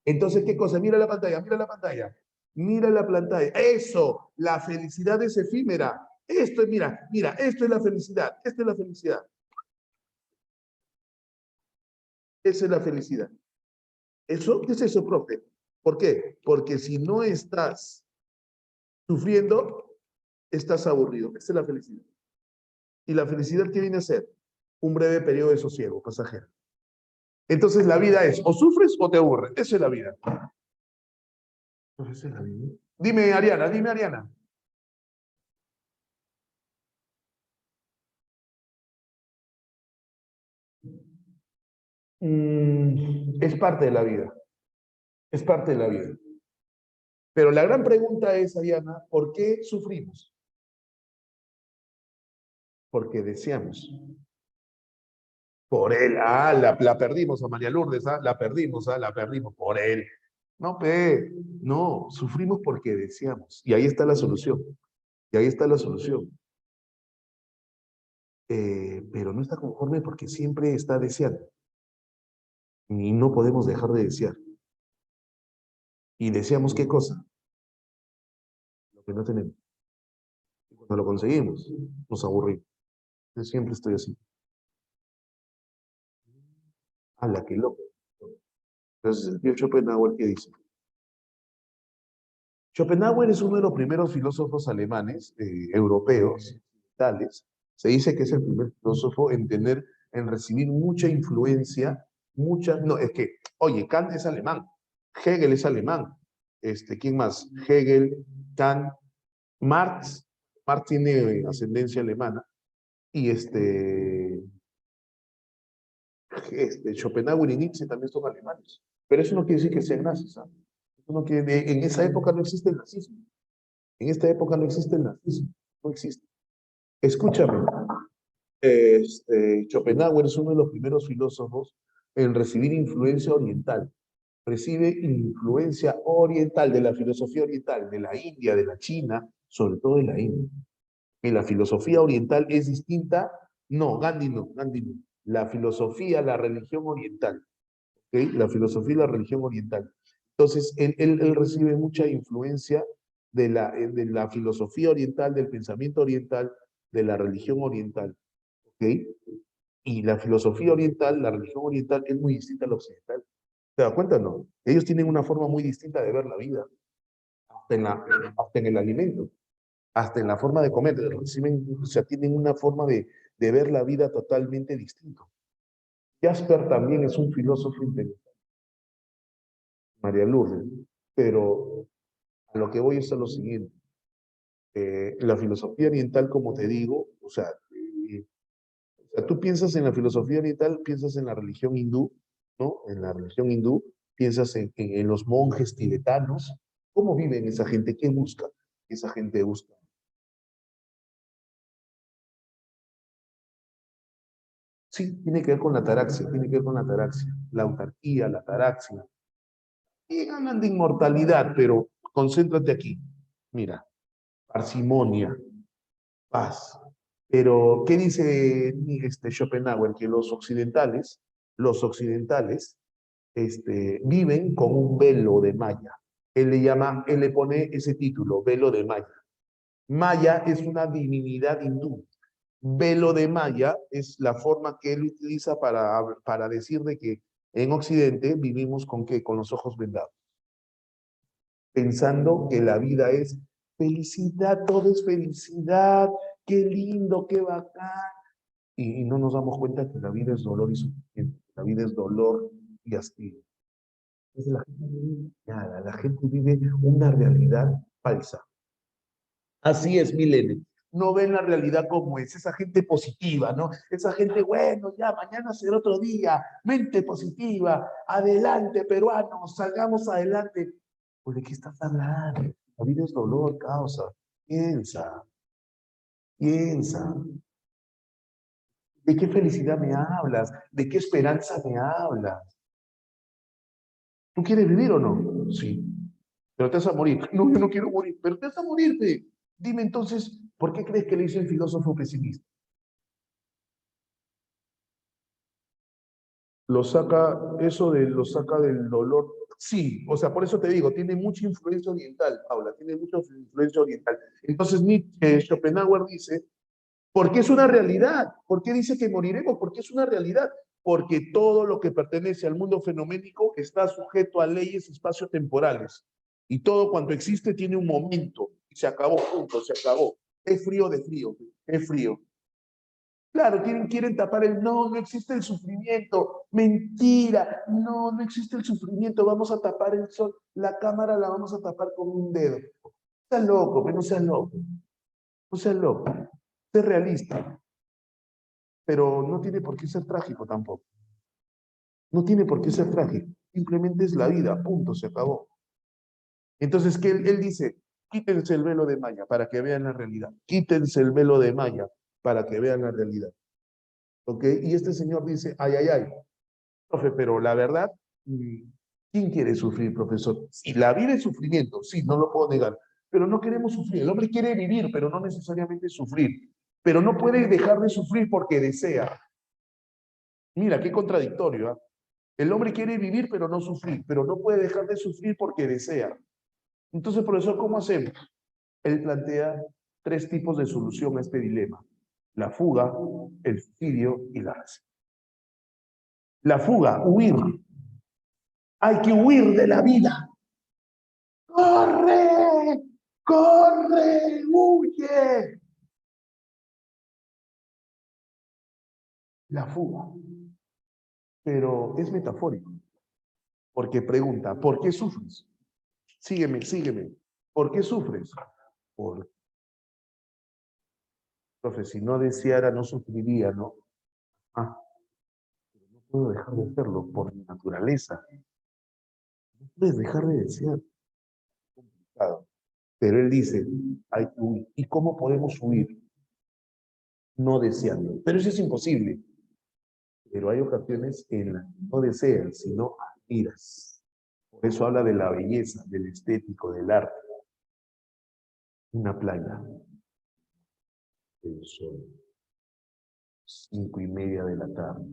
Entonces, ¿qué cosa? Mira la pantalla, mira la pantalla. Mira la pantalla. Eso, la felicidad es efímera. Esto es, mira, esto es la felicidad. Esto es la felicidad. Esa es la felicidad. ¿Eso? ¿Qué es eso, profe? ¿Por qué? Porque si no estás sufriendo, estás aburrido. Esa es la felicidad. ¿Y la felicidad qué viene a ser? Un breve periodo de sosiego, pasajero. Entonces la vida es, o sufres o te aburres. Esa es la vida. Esa es la vida. Dime, Ariana, dime, Ariana. Es parte de la vida. Es parte de la vida. Pero la gran pregunta es, Ariana, ¿por qué sufrimos? Porque deseamos. Por él. Ah, la perdimos a María Lourdes, ¿ah? La perdimos por él. No, no, sufrimos porque deseamos. Y ahí está la solución. Y ahí está la solución. Pero no está conforme porque siempre está deseando. Y no podemos dejar de desear. ¿Y deseamos qué cosa? Lo que no tenemos. Y cuando lo conseguimos, nos aburrimos. Yo siempre estoy así. ¡Hala, qué loco! Entonces, el tío Schopenhauer, ¿qué dice? Schopenhauer es uno de los primeros filósofos alemanes, europeos, tales. Se dice que es el primer filósofo en tener, en recibir mucha influencia, no, es que, oye, Kant es alemán, Hegel es alemán, ¿quién más? Hegel, Kant, Marx tiene ascendencia alemana, y Schopenhauer y Nietzsche también son alemanes. Pero eso no quiere decir que sean nazis, ¿sabes? En esa época no existe el nazismo. En esta época no existe el nazismo, no existe. Escúchame, Schopenhauer es uno de los primeros filósofos en recibir influencia oriental. Recibe influencia oriental, de la filosofía oriental, de la India, de la China, sobre todo de la India. Y la filosofía oriental es distinta. No, Gandhi no. La filosofía, la religión oriental. ¿Okay? La filosofía y la religión oriental. Entonces, él recibe mucha influencia de la filosofía oriental, del pensamiento oriental, de la religión oriental. ¿Okay? Y la filosofía oriental, la religión oriental es muy distinta a la occidental. ¿Te das cuenta? No. Ellos tienen una forma muy distinta de ver la vida, hasta en el alimento, hasta en la forma de comer. Reciben, o sea, tienen una forma de ver la vida totalmente distinto. Jasper también es un filósofo intelectual, María Lourdes, pero a lo que voy es a lo siguiente. La filosofía oriental, como te digo, o sea, tú piensas en la filosofía oriental, piensas en la religión hindú, ¿no? En la religión hindú, piensas en los monjes tibetanos. ¿Cómo viven esa gente? ¿Qué busca? Esa gente busca. Sí, tiene que ver con la ataraxia, tiene que ver con la ataraxia, la autarquía, la ataraxia. Y hablan de inmortalidad, pero concéntrate aquí. Mira, parsimonia, paz. Pero, ¿qué dice Schopenhauer? Que los occidentales, viven con un velo de malla. Él le pone ese título, velo de malla. Maya es una divinidad hindú. Velo de malla es la forma que él utiliza para decir de que en Occidente vivimos con qué, con los ojos vendados, pensando que la vida es felicidad, todo es felicidad, qué lindo, qué bacán. Y no nos damos cuenta que la vida es dolor y sufrimiento, la vida es dolor y hastío. Entonces la gente vive nada, la gente vive una realidad falsa. Así es, Milene. No ven la realidad como es, esa gente positiva, ¿no? Esa gente, bueno, ya mañana será otro día, mente positiva, adelante, peruanos, salgamos adelante. Pues, ¿de qué estás hablando? La vida es dolor, causa. Piensa, piensa. ¿De qué felicidad me hablas? ¿De qué esperanza me hablas? ¿Tú quieres vivir o no? Sí. Pero te vas a morir. No, yo no quiero morir, pero te vas a morirte. Dime entonces, ¿por qué crees que le hizo el filósofo pesimista? Lo saca del dolor. Sí, o sea, por eso te digo, tiene mucha influencia oriental, Paula, tiene mucha influencia oriental. Entonces Nietzsche, Schopenhauer dice, ¿por qué es una realidad? ¿Por qué dice que moriremos? Porque es una realidad. Porque todo lo que pertenece al mundo fenoménico está sujeto a leyes espaciotemporales. Y todo cuanto existe tiene un momento. Y se acabó, punto, se acabó. Es frío de frío, es frío. Claro, quieren tapar no, no existe el sufrimiento. Mentira, no, no existe el sufrimiento. Vamos a tapar el sol. La cámara la vamos a tapar con un dedo. No seas loco, no seas loco. No seas loco. Sé realista. Pero no tiene por qué ser trágico tampoco. No tiene por qué ser trágico. Simplemente es la vida, punto, se acabó. Entonces, ¿qué él dice? Quítense el velo de Maya para que vean la realidad. Quítense el velo de Maya para que vean la realidad. ¿Ok? Y este señor dice, ay, ay, ay, profe, pero la verdad, ¿quién quiere sufrir, profesor? Si la vida es sufrimiento, sí, no lo puedo negar, pero no queremos sufrir. El hombre quiere vivir, pero no necesariamente sufrir. Pero no puede dejar de sufrir porque desea. Mira, qué contradictorio, ¿eh? El hombre quiere vivir, pero no sufrir, pero no puede dejar de sufrir porque desea. Entonces, profesor, ¿cómo hacemos? Él plantea tres tipos de solución a este dilema. La fuga, el suicidio y la resignación. La fuga, huir. Hay que huir de la vida. ¡Corre! ¡Corre! ¡Huye! La fuga. Pero es metafórico, porque pregunta, ¿por qué sufres? Sígueme, sígueme. ¿Por qué sufres? Por, profe, si no deseara, no sufriría, ¿no? Ah, pero no puedo dejar de hacerlo por mi naturaleza. No puedes dejar de desear. Es complicado. Pero él dice, hay que huir. ¿Y cómo podemos huir? No deseando. Pero eso es imposible. Pero hay ocasiones en las que no deseas, sino admiras. Por eso habla de la belleza, del estético, del arte. Una playa, el sol, 5:30 de la tarde,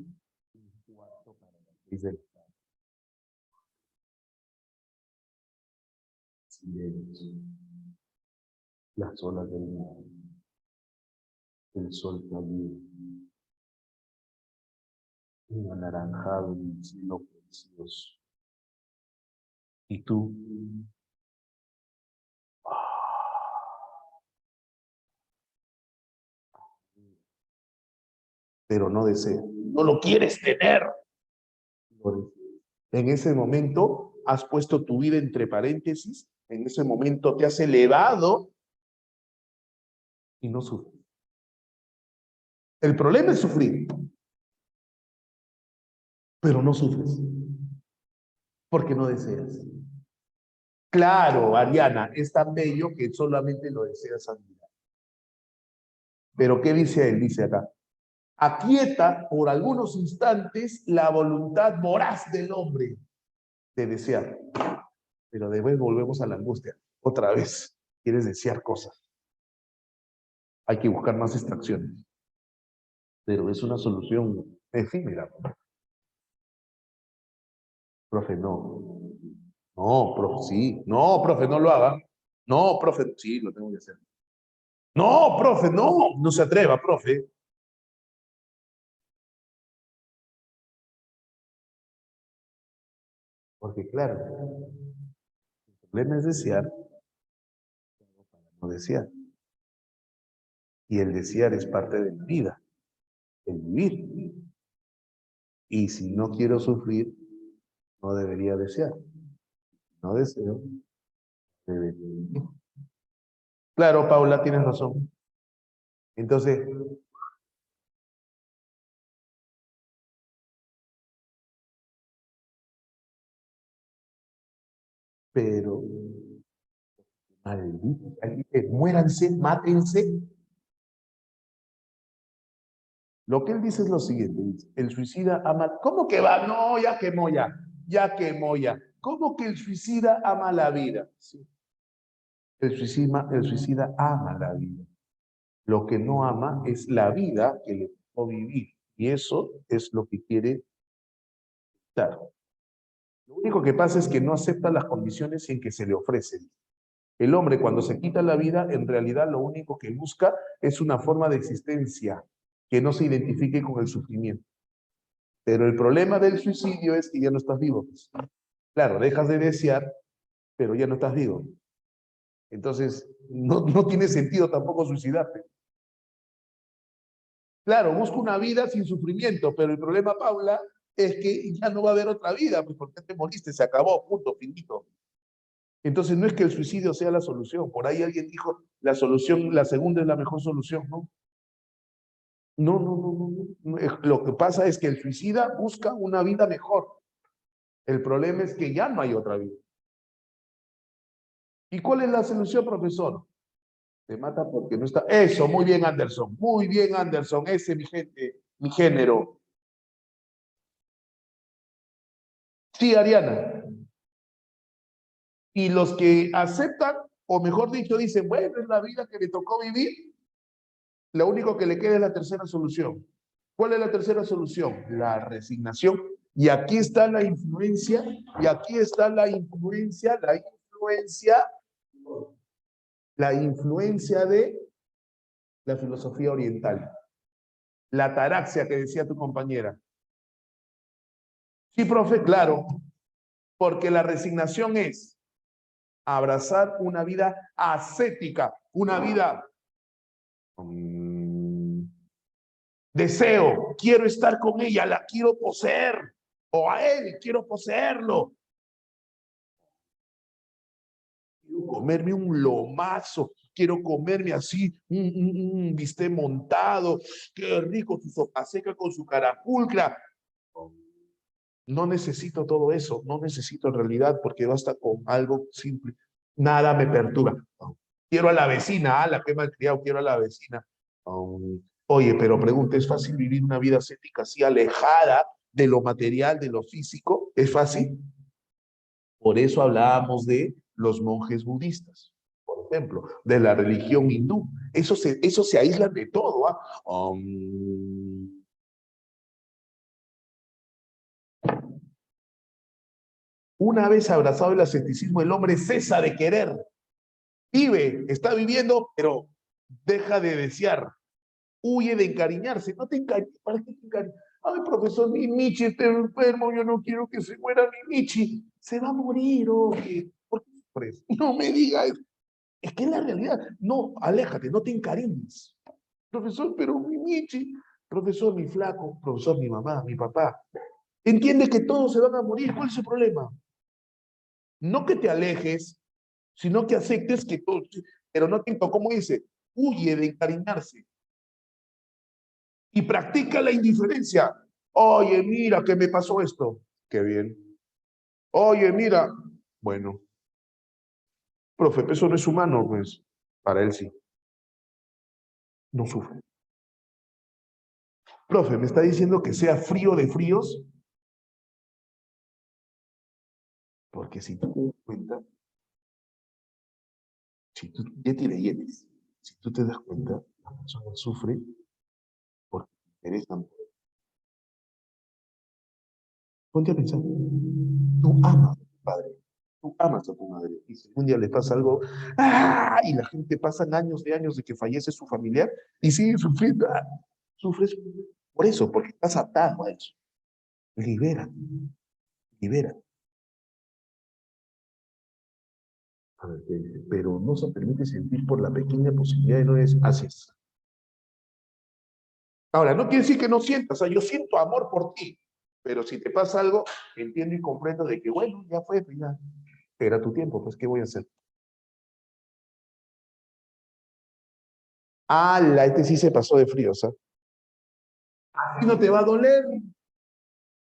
un cuarto para las 6 de la tarde, silencio, las olas del mar, el sol caliente, un anaranjado en el cielo precioso. Y tú, pero no deseas. No lo quieres tener. En ese momento has puesto tu vida entre paréntesis, en ese momento te has elevado y no sufres. El problema es sufrir, pero no sufres, porque no deseas. Claro, Ariana, es tan bello que solamente lo deseas admirar. Pero ¿qué dice él? Dice acá, aquieta por algunos instantes la voluntad voraz del hombre de desear. Pero después volvemos a la angustia. Otra vez, quieres desear cosas. Hay que buscar más extracciones. Pero es una solución efímera. Profe, no. No, profe, sí. No, profe, no lo haga. No, profe, sí, lo tengo que hacer. No, profe, no. No se atreva, profe. Porque claro, el problema es desear, no desear. Y el desear es parte de la vida, el vivir. Y si no quiero sufrir, no debería desear. No deseo, debería vivir. Claro, Paula, tienes razón. Entonces, pero, maldito, muéranse, mátense. Lo que él dice es lo siguiente, dice, el suicida ama, ¿cómo que va? No, ya quemó ya, ya quemó ya. ¿Cómo que el suicida ama la vida? Sí. El suicida ama la vida. Lo que no ama es la vida que le tocó vivir. Y eso es lo que quiere dar. Lo único que pasa es que no acepta las condiciones en que se le ofrecen. El hombre cuando se quita la vida, en realidad lo único que busca es una forma de existencia que no se identifique con el sufrimiento. Pero el problema del suicidio es que ya no estás vivo. Claro, dejas de desear, pero ya no estás vivo. Entonces, no tiene sentido tampoco suicidarte. Claro, busco una vida sin sufrimiento, pero el problema, Paula, es que ya no va a haber otra vida, pues porque te moriste, se acabó, punto, finito. Entonces no es que el suicidio sea la solución. Por ahí alguien dijo, la solución, la segunda es la mejor solución, ¿no? No, no, no, no, no. Lo que pasa es que el suicida busca una vida mejor. El problema es que ya no hay otra vida. ¿Y cuál es la solución, profesor? Te mata porque no está. Eso, muy bien, Anderson. Muy bien, Anderson. Ese, mi gente, mi género. Sí, Ariana. Y los que aceptan, o mejor dicho, dicen, bueno, es la vida que le tocó vivir, lo único que le queda es la tercera solución. ¿Cuál es la tercera solución? La resignación. Y aquí está la influencia, y aquí está la influencia de la filosofía oriental. La ataraxia que decía tu compañera. Sí, profe, claro, porque la resignación es abrazar una vida ascética, una vida deseo, quiero estar con ella, la quiero poseer, o a él, quiero poseerlo. Quiero comerme un lomazo, quiero comerme así, un bistec montado, qué rico, su sopa seca con su carapulcra. No necesito todo eso, no necesito en realidad, porque basta con algo simple. Nada me perturba. Quiero a la vecina, la que me ha criado, quiero a la vecina. Oye, pero pregunta, ¿es fácil vivir una vida ascética así alejada de lo material, de lo físico? ¿Es fácil? Por eso hablábamos de los monjes budistas, por ejemplo, de la religión hindú. Eso se aíslan de todo. ¿Ah? Una vez abrazado el asceticismo, el hombre cesa de querer. Vive, está viviendo, pero deja de desear. Huye de encariñarse. No te encariñes, ¿para qué te encariñas? Ay, profesor, mi Michi está enfermo, yo no quiero que se muera mi Michi. Se va a morir, oye. ¿Por qué sufres? No me digas. Es que es la realidad. No, aléjate, no te encariñes. Profesor, pero mi Michi. Profesor, mi flaco, profesor, mi mamá, mi papá. Entiende que todos se van a morir. ¿Cuál es el problema? No que te alejes, sino que aceptes que todos... Pero no te, como dice, huye de encariñarse y practica la indiferencia. Oye, mira que me pasó esto. Qué bien. Oye, mira. Bueno, profe, eso no es humano, pues. Para él sí. No sufre. Profe, ¿me está diciendo que sea frío de fríos? Porque si tú te das cuenta, si tú ya te leyenes, si tú te das cuenta, la persona sufre porque te interesan. Ponte a pensar, tú amas a tu padre, tú amas a tu madre, y si un día le pasa algo, ¡ah! Y la gente pasan años de años de que fallece su familiar y sigue sufriendo, ¡ah! Sufres por eso, porque estás atado a eso. Libera, libera. A ver, pero no se permite sentir por la pequeña posibilidad de no es haces. Ahora, no quiere decir que no sientas, o sea, yo siento amor por ti, pero si te pasa algo, entiendo y comprendo de que, bueno, ya fue, pues ya, era tu tiempo, pues, ¿qué voy a hacer? ¡Hala! Este sí se pasó de frío, ¿sabes? Así no te va a doler.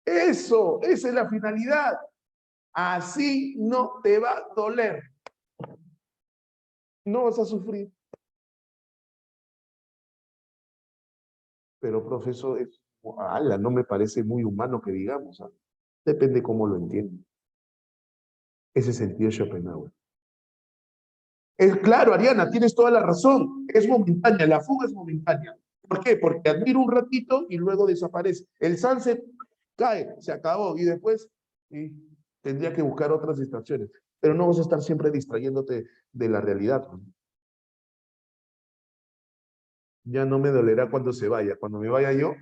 Eso, esa es la finalidad. Así no te va a doler. No vas a sufrir. Pero, profesor, ala, no me parece muy humano que digamos. ¿Ah? Depende cómo lo entiendan. Ese sentido Schopenhauer. Es claro, Ariana, tienes toda la razón. Es momentánea, la fuga es momentánea. ¿Por qué? Porque admiro un ratito y luego desaparece. El sunset cae, se acabó y después tendría que buscar otras distracciones. Pero no vas a estar siempre distrayéndote de la realidad. Ya no me dolerá cuando se vaya. Cuando me vaya yo.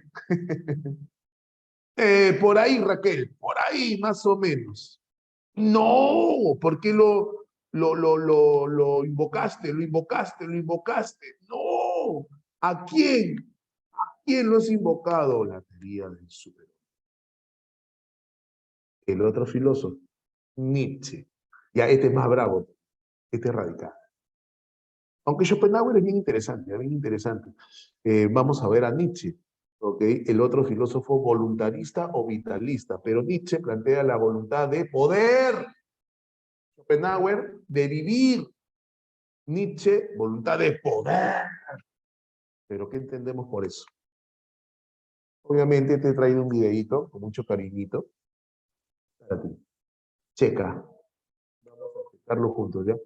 Por ahí, Raquel, por ahí más o menos. No, ¿por qué lo invocaste, lo invocaste, lo invocaste? No, ¿a quién? ¿A quién lo has invocado? La teoría del superhombre. El otro filósofo, Nietzsche. Ya, este es más bravo, este es radical. Aunque Schopenhauer es bien interesante, bien interesante. Vamos a ver a Nietzsche, ¿ok? El otro filósofo voluntarista o vitalista, pero Nietzsche plantea la voluntad de poder. Schopenhauer, de vivir. Nietzsche, voluntad de poder. ¿Pero qué entendemos por eso? Obviamente te he traído un videíto con mucho cariñito para ti. Checa. Vamos a checarlo juntos, ¿ya?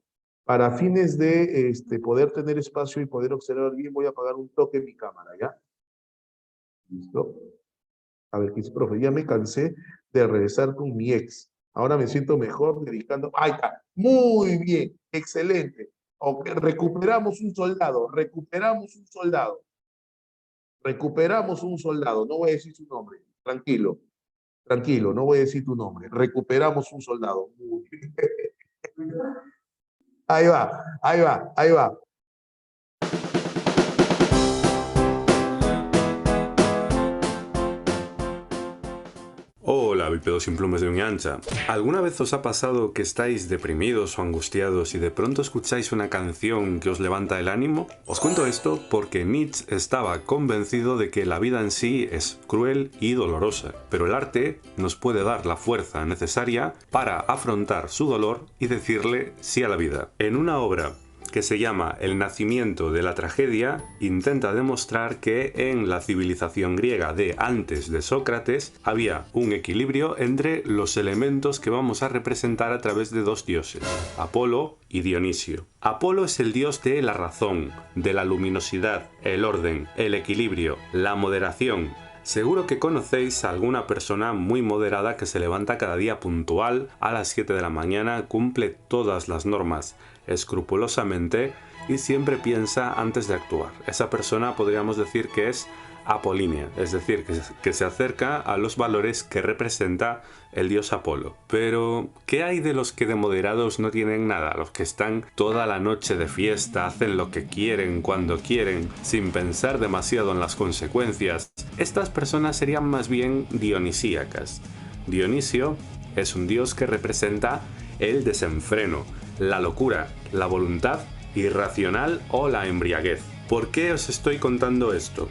Para fines de poder tener espacio y poder observar bien, voy a apagar un toque en mi cámara, ¿ya? ¿Listo? A ver, ¿qué dice, profe? Ya me cansé de regresar con mi ex. Ahora me siento mejor dedicando... ¡Ahí está! Muy bien, excelente. Ok, recuperamos un soldado, recuperamos un soldado. Recuperamos un soldado, no voy a decir su nombre, tranquilo, tranquilo, no voy a decir tu nombre. Recuperamos un soldado. Ahí va, ahí va, ahí va. Hola, bípedos sin plumas de uña ancha. ¿Alguna vez os ha pasado que estáis deprimidos o angustiados y de pronto escucháis una canción que os levanta el ánimo? Os cuento esto porque Nietzsche estaba convencido de que la vida en sí es cruel y dolorosa, pero el arte nos puede dar la fuerza necesaria para afrontar su dolor y decirle sí a la vida. En una obra que se llama El nacimiento de la tragedia, intenta demostrar que en la civilización griega de antes de Sócrates había un equilibrio entre los elementos que vamos a representar a través de dos dioses, Apolo y Dionisio. Apolo es el dios de la razón, de la luminosidad, el orden, el equilibrio, la moderación. Seguro que conocéis a alguna persona muy moderada que se levanta cada día puntual a las 7 de la mañana, cumple todas las normas escrupulosamente y siempre piensa antes de actuar. Esa persona podríamos decir que es apolínea, es decir, que se acerca a los valores que representa el dios Apolo. Pero, ¿qué hay de los que de moderados no tienen nada? Los que están toda la noche de fiesta, hacen lo que quieren, cuando quieren, sin pensar demasiado en las consecuencias, Estas personas serían más bien dionisíacas. Dionisio es un dios que representa el desenfreno, la locura, la voluntad irracional o la embriaguez. ¿Por qué os estoy contando esto?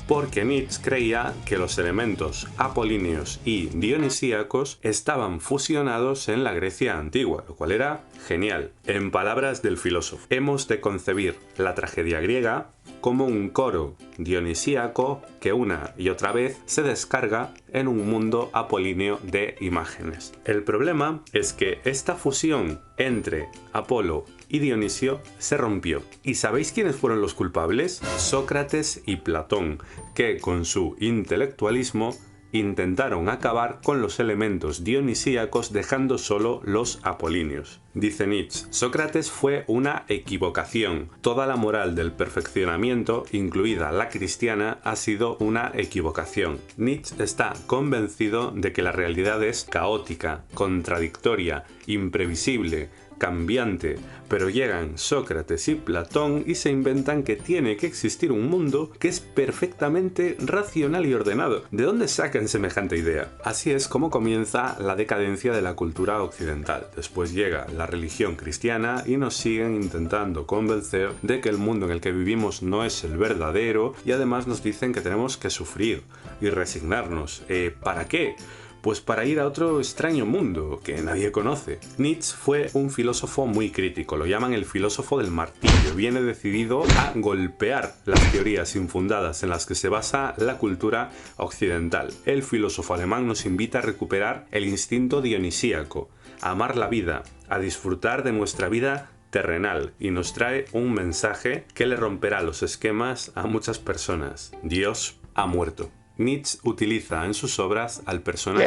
Porque Nietzsche creía que los elementos apolíneos y dionisíacos estaban fusionados en la Grecia antigua, lo cual era genial. En palabras del filósofo, hemos de concebir la tragedia griega como un coro dionisíaco que una y otra vez se descarga en un mundo apolíneo de imágenes. El problema es que esta fusión entre Apolo y Dionisio se rompió. ¿Y sabéis quiénes fueron los culpables? Sócrates y Platón, que con su intelectualismo intentaron acabar con los elementos dionisíacos dejando solo los apolíneos. Dice Nietzsche, Sócrates fue una equivocación. Toda la moral del perfeccionamiento, incluida la cristiana, ha sido una equivocación. Nietzsche está convencido de que la realidad es caótica, contradictoria, imprevisible, cambiante, pero llegan Sócrates y Platón y se inventan que tiene que existir un mundo que es perfectamente racional y ordenado. ¿De dónde sacan semejante idea? Así es como comienza la decadencia de la cultura occidental. Después llega la religión cristiana y nos siguen intentando convencer de que el mundo en el que vivimos no es el verdadero y además nos dicen que tenemos que sufrir y resignarnos. ¿Para qué? Pues para ir a otro extraño mundo que nadie conoce. Nietzsche fue un filósofo muy crítico, lo llaman el filósofo del martillo. Viene decidido a golpear las teorías infundadas en las que se basa la cultura occidental. El filósofo alemán nos invita a recuperar el instinto dionisíaco, a amar la vida, a disfrutar de nuestra vida terrenal, y nos trae un mensaje que le romperá los esquemas a muchas personas. Dios ha muerto. Nietzsche utiliza en sus obras al personaje...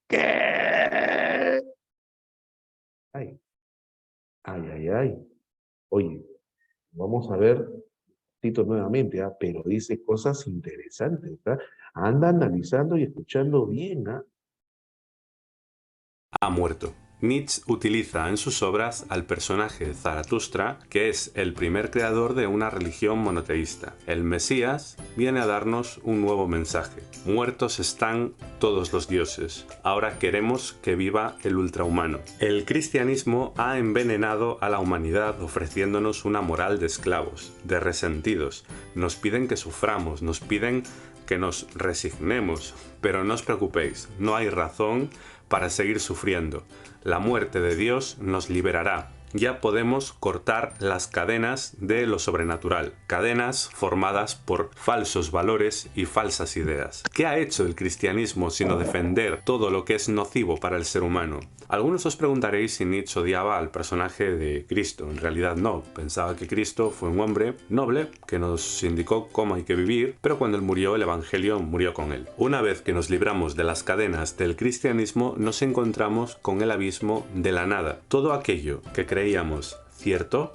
¿Qué? Ay, ay. Oye, vamos a ver Tito nuevamente, pero dice cosas interesantes, ¿ah? Anda analizando y escuchando bien, ¿ah? Ha muerto. Nietzsche utiliza en sus obras al personaje Zaratustra, que es el primer creador de una religión monoteísta. El Mesías viene a darnos un nuevo mensaje. Muertos están todos los dioses. Ahora queremos que viva el ultrahumano. El cristianismo ha envenenado a la humanidad ofreciéndonos una moral de esclavos, de resentidos. Nos piden que suframos, nos piden que nos resignemos. Pero no os preocupéis, no hay razón para seguir sufriendo. La muerte de Dios nos liberará. Ya podemos cortar las cadenas de lo sobrenatural, cadenas formadas por falsos valores y falsas ideas. ¿Qué ha hecho el cristianismo sino defender todo lo que es nocivo para el ser humano? Algunos os preguntaréis si Nietzsche odiaba al personaje de Cristo. En realidad no, pensaba que Cristo fue un hombre noble que nos indicó cómo hay que vivir, pero cuando él murió, el Evangelio murió con él. Una vez que nos libramos de las cadenas del cristianismo, nos encontramos con el abismo de la nada. Todo aquello que creíamos cierto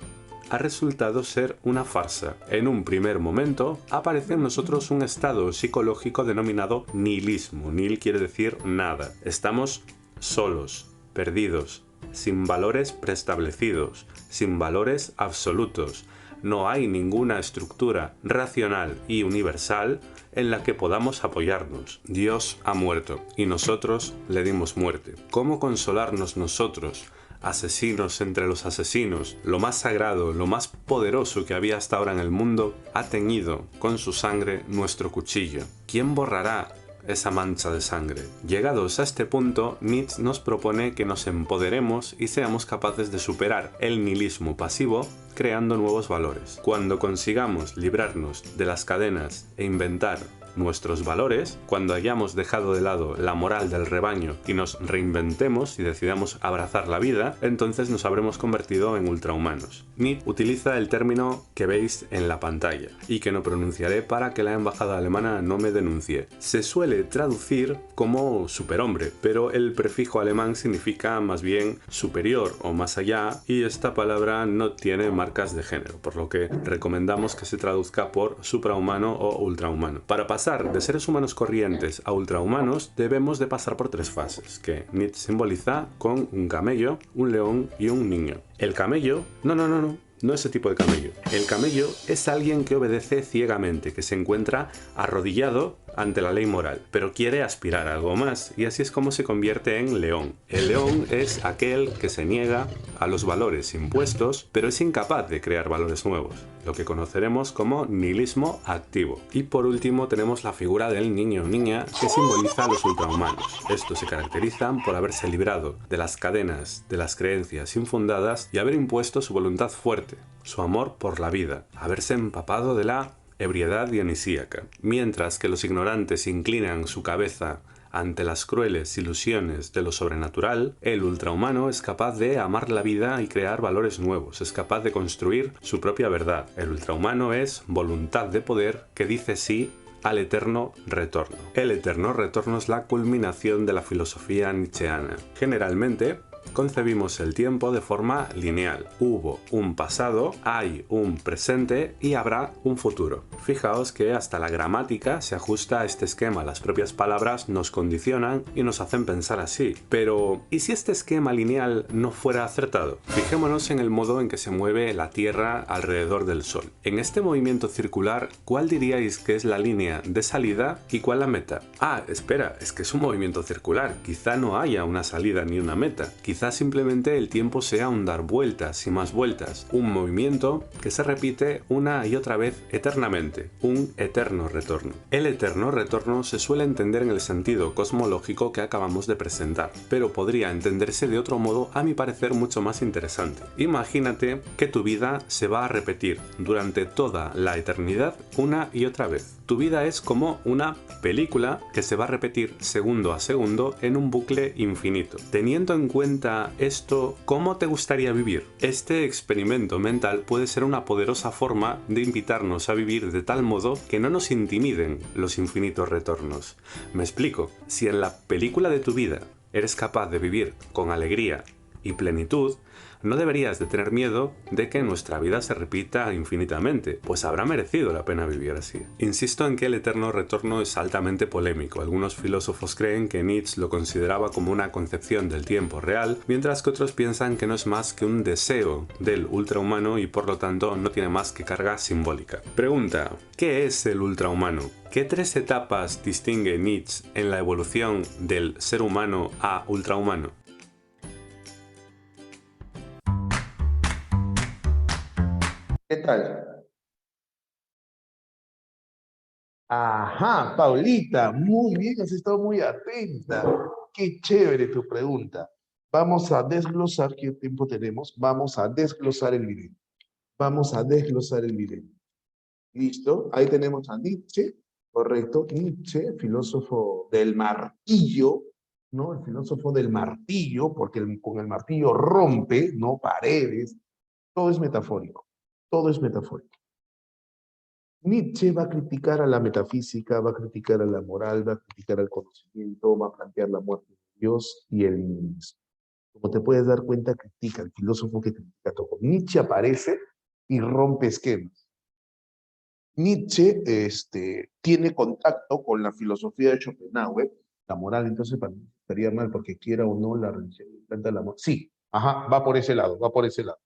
ha resultado ser una farsa. En un primer momento aparece en nosotros un estado psicológico denominado nihilismo. Nihil quiere decir nada. Estamos solos, perdidos, sin valores preestablecidos, sin valores absolutos. No hay ninguna estructura racional y universal en la que podamos apoyarnos. Dios ha muerto y nosotros le dimos muerte. ¿Cómo consolarnos nosotros, asesinos entre los asesinos? Lo más sagrado, lo más poderoso que había hasta ahora en el mundo, ha teñido con su sangre nuestro cuchillo. ¿Quién borrará esa mancha de sangre? Llegados a este punto, Nietzsche nos propone que nos empoderemos y seamos capaces de superar el nihilismo pasivo creando nuevos valores. Cuando consigamos librarnos de las cadenas e inventar nuestros valores, cuando hayamos dejado de lado la moral del rebaño y nos reinventemos y decidamos abrazar la vida, entonces nos habremos convertido en ultrahumanos. Nietzsche utiliza el término que veis en la pantalla y que no pronunciaré para que la embajada alemana no me denuncie. Se suele traducir como superhombre, pero el prefijo alemán significa más bien superior o más allá, y esta palabra no tiene marcas de género, por lo que recomendamos que se traduzca por suprahumano o ultrahumano. Para pasar de seres humanos corrientes a ultrahumanos debemos de pasar por tres fases, que Nietzsche simboliza con un camello, un león y un niño. El camello, no, no ese tipo de camello. El camello es alguien que obedece ciegamente, que se encuentra arrodillado ante la ley moral, pero quiere aspirar a algo más, y así es como se convierte en león. El león es aquel que se niega a los valores impuestos, pero es incapaz de crear valores nuevos, lo que conoceremos como nihilismo activo. Y por último tenemos la figura del niño o niña, que simboliza a los ultrahumanos. Estos se caracterizan por haberse librado de las cadenas de las creencias infundadas y haber impuesto su voluntad fuerte, su amor por la vida, haberse empapado de la ebriedad dionisíaca, mientras que los ignorantes inclinan su cabeza ante las crueles ilusiones de lo sobrenatural, el ultrahumano es capaz de amar la vida y crear valores nuevos, es capaz de construir su propia verdad. El ultrahumano es voluntad de poder que dice sí al eterno retorno. El eterno retorno es la culminación de la filosofía nietzscheana. Generalmente, concebimos el tiempo de forma lineal. Hubo un pasado, hay un presente y habrá un futuro. Fijaos que hasta la gramática se ajusta a este esquema. Las propias palabras nos condicionan y nos hacen pensar así. Pero, ¿y si este esquema lineal no fuera acertado? Fijémonos en el modo en que se mueve la Tierra alrededor del Sol. En este movimiento circular, ¿cuál diríais que es la línea de salida y cuál la meta? Ah, espera, es que es un movimiento circular. Quizá no haya una salida ni una meta. Quizás simplemente el tiempo sea un dar vueltas y más vueltas, un movimiento que se repite una y otra vez eternamente, un eterno retorno. El eterno retorno se suele entender en el sentido cosmológico que acabamos de presentar, pero podría entenderse de otro modo a mi parecer mucho más interesante. Imagínate que tu vida se va a repetir durante toda la eternidad una y otra vez. Tu vida es como una película que se va a repetir segundo a segundo en un bucle infinito. Teniendo en cuenta esto, ¿cómo te gustaría vivir? Este experimento mental puede ser una poderosa forma de invitarnos a vivir de tal modo que no nos intimiden los infinitos retornos. Me explico, si en la película de tu vida eres capaz de vivir con alegría y plenitud, no deberías de tener miedo de que nuestra vida se repita infinitamente, pues habrá merecido la pena vivir así. Insisto en que el eterno retorno es altamente polémico. Algunos filósofos creen que Nietzsche lo consideraba como una concepción del tiempo real, mientras que otros piensan que no es más que un deseo del ultrahumano y por lo tanto no tiene más que carga simbólica. Pregunta: ¿qué es el ultrahumano? ¿Qué tres etapas distingue Nietzsche en la evolución del ser humano a ultrahumano? ¿Qué tal? Ajá, Paulita, muy bien, has estado muy atenta. Qué chévere tu pregunta. Vamos a desglosar, ¿qué tiempo tenemos? Vamos a desglosar el video. Vamos a desglosar el video. ¿Listo? Ahí tenemos a Nietzsche, correcto. Nietzsche, filósofo del martillo, ¿no? El filósofo del martillo, porque con el martillo rompe, ¿no? Paredes. Todo es metafórico. Todo es metafórico. Nietzsche va a criticar a la metafísica, va a criticar a la moral, va a criticar al conocimiento, va a plantear la muerte de Dios y el nihilismo. Como te puedes dar cuenta, critica, el filósofo que critica todo. Nietzsche aparece y rompe esquemas. Nietzsche tiene contacto con la filosofía de Schopenhauer, la moral, entonces para mí estaría mal porque quiera o no la religión implanta el amor. Sí, ajá, va por ese lado, va por ese lado.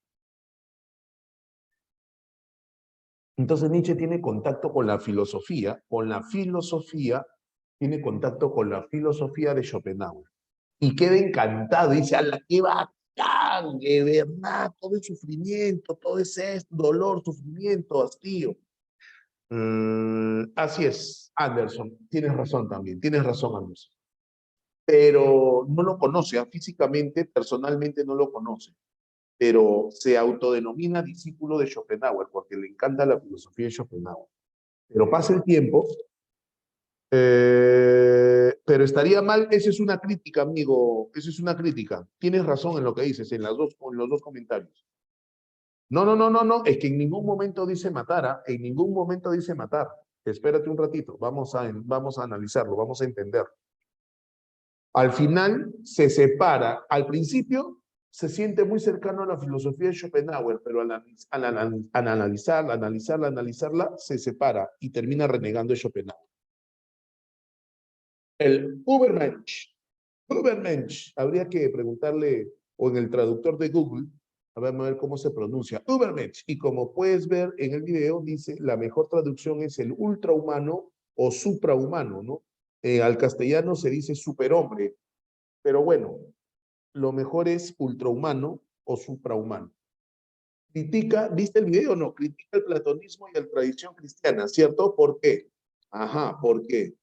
Entonces Nietzsche tiene contacto con la filosofía, tiene contacto con la filosofía de Schopenhauer. Y queda encantado, dice, ¡ala, qué bacán! De verdad, todo el sufrimiento, todo ese dolor, sufrimiento, hastío. Así es, Anderson, tienes razón también, tienes razón, Anderson. Pero no lo conoce, físicamente, personalmente no lo conoce, pero se autodenomina discípulo de Schopenhauer porque le encanta la filosofía de Schopenhauer. Pero pasa el tiempo, pero estaría mal, esa es una crítica, amigo, esa es una crítica. Tienes razón en lo que dices, en los dos comentarios. No, no, no, no, no, es que en ningún momento dice matar, ¿ah? En ningún momento dice matar. Espérate un ratito, vamos a analizarlo, vamos a entender. Al final se separa, al principio se siente muy cercano a la filosofía de Schopenhauer, pero al analizarla, se separa y termina renegando de Schopenhauer. El Übermensch, habría que preguntarle, o en el traductor de Google, Vamos a ver cómo se pronuncia. Übermensch. Y como puedes ver en el video, dice, la mejor traducción es el ultrahumano o suprahumano, ¿no? Al castellano se dice superhombre, pero bueno, lo mejor es ultrahumano o suprahumano. Critica, ¿viste el video o no? Critica el platonismo y la tradición cristiana, ¿cierto? ¿Por qué? Ajá, ¿por qué?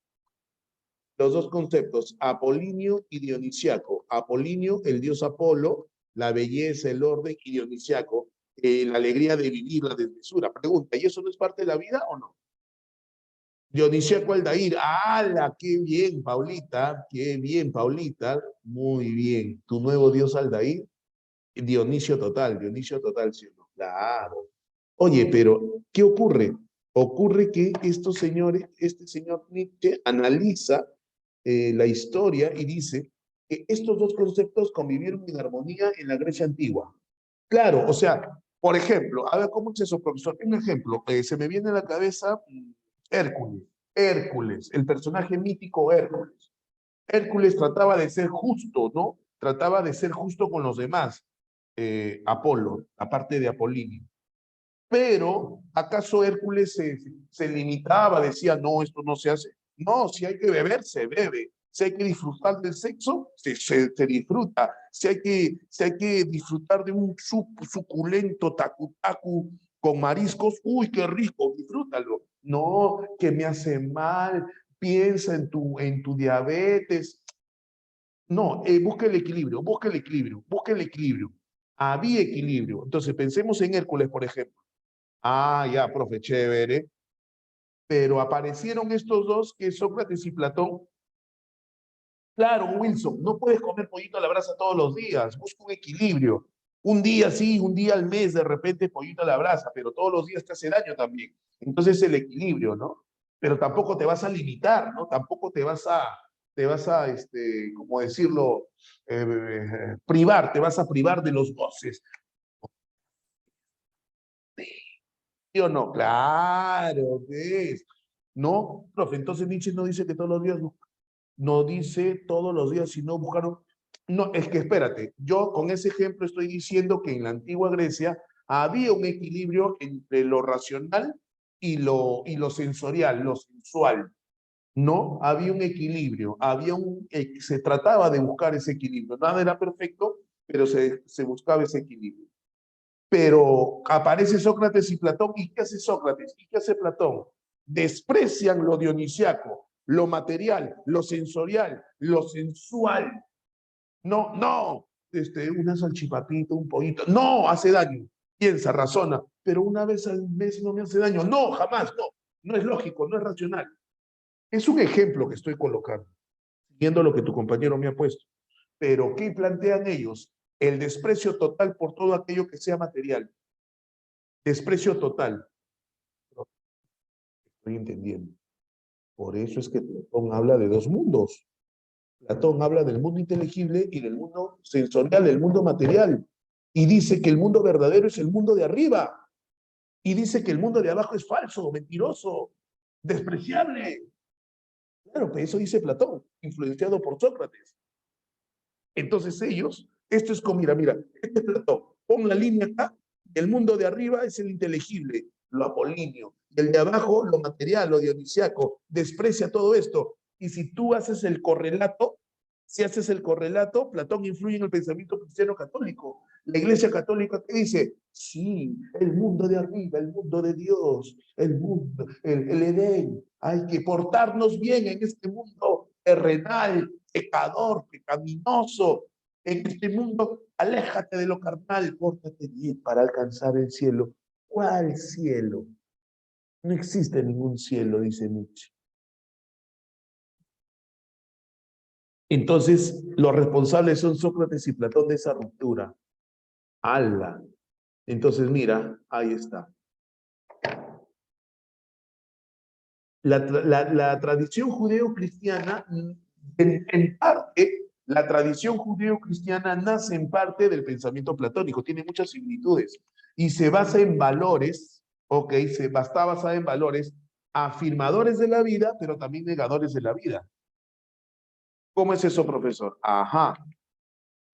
Los dos conceptos, Apolinio y Dionisiaco. Apolinio, el dios Apolo, la belleza, el orden, y Dionisiaco, la alegría de vivir, la desmesura. Pregunta, ¿y eso no es parte de la vida o no? Dionisiaco Aldair, ¡hala! ¡Qué bien, Paulita! ¡Qué bien, Paulita! Muy bien. ¿Tu nuevo dios Aldair? Dionisio total, cielo. Claro. Oye, pero, ¿qué ocurre? Ocurre que estos señores, este señor Nietzsche analiza la historia y dice que estos dos conceptos convivieron en armonía en la Grecia antigua. Claro, o sea, por ejemplo, a ver, ¿cómo es eso, profesor? Un ejemplo, se me viene a la cabeza Hércules. Hércules, el personaje mítico Hércules. Hércules trataba de ser justo, ¿no? Trataba de ser justo con los demás. Apolo, aparte de Apolinio. Pero, ¿acaso Hércules se limitaba, decía, no, esto no se hace? No, si hay que beber, se bebe. Si hay que disfrutar del sexo, se disfruta. Si hay que disfrutar de un suculento tacu-tacu con mariscos, uy, qué rico, disfrútalo. No, que me hace mal, piensa en tu diabetes. No, busca el equilibrio, busca el equilibrio, busca el equilibrio. Había equilibrio. Entonces, pensemos en Hércules, por ejemplo. Ah, ya, profe, chévere. Pero aparecieron estos dos, que es Sócrates y Platón. Claro, Wilson, no puedes comer pollito a la brasa todos los días. Busca un equilibrio. Un día sí, un día al mes, de repente pollito a la brasa, pero todos los días te hace daño también. Entonces el equilibrio, ¿no? Pero tampoco te vas a limitar, ¿no? Tampoco ¿cómo decirlo? Te vas a privar de los goces. ¿Sí o no? Claro, ¿ves? No, profe, entonces Nietzsche no dice que todos los días, no dice todos los días, sino buscaron. No, es que espérate, yo con ese ejemplo estoy diciendo que en la antigua Grecia había un equilibrio entre lo racional y lo sensorial, lo sensual. No, había un equilibrio, se trataba de buscar ese equilibrio. Nada era perfecto, pero se buscaba ese equilibrio. Pero aparece Sócrates y Platón, ¿y qué hace Sócrates? ¿Y qué hace Platón? Desprecian lo dionisiaco, lo material, lo sensorial, lo sensual. No, no, una salchipapita, un pollito, no, hace daño. Piensa, razona, pero una vez al mes no me hace daño. No, jamás, no. No es lógico, no es racional. Es un ejemplo que estoy colocando, siguiendo lo que tu compañero me ha puesto. Pero, ¿qué plantean ellos? El desprecio total por todo aquello que sea material. Desprecio total. No estoy entendiendo. Por eso es que Platón habla de dos mundos. Platón habla del mundo inteligible y del mundo sensorial, del mundo material. Y dice que el mundo verdadero es el mundo de arriba. Y dice que el mundo de abajo es falso, mentiroso, despreciable. Claro, pues eso dice Platón, influenciado por Sócrates. Entonces ellos, esto es como, mira, este es Platón, pon la línea acá, el mundo de arriba es el inteligible, lo apolíneo, y el de abajo lo material, lo dionisiaco, desprecia todo esto. Y si tú haces el correlato, si haces el correlato, Platón influye en el pensamiento cristiano católico. La Iglesia Católica, ¿qué dice? Sí, el mundo de arriba, el mundo de Dios, el mundo, el Edén. Hay que portarnos bien en este mundo terrenal, pecador, pecaminoso. En este mundo, aléjate de lo carnal, pórtate bien para alcanzar el cielo. ¿Cuál cielo? No existe ningún cielo, dice Nietzsche. Entonces, los responsables son Sócrates y Platón de esa ruptura. ¡Hala! Entonces, mira, ahí está. La tradición judeo-cristiana, en parte, la tradición judeo-cristiana nace en parte del pensamiento platónico, tiene muchas similitudes y se basa en valores, ok, está basada en valores afirmadores de la vida, pero también negadores de la vida. ¿Cómo es eso, profesor? Ajá.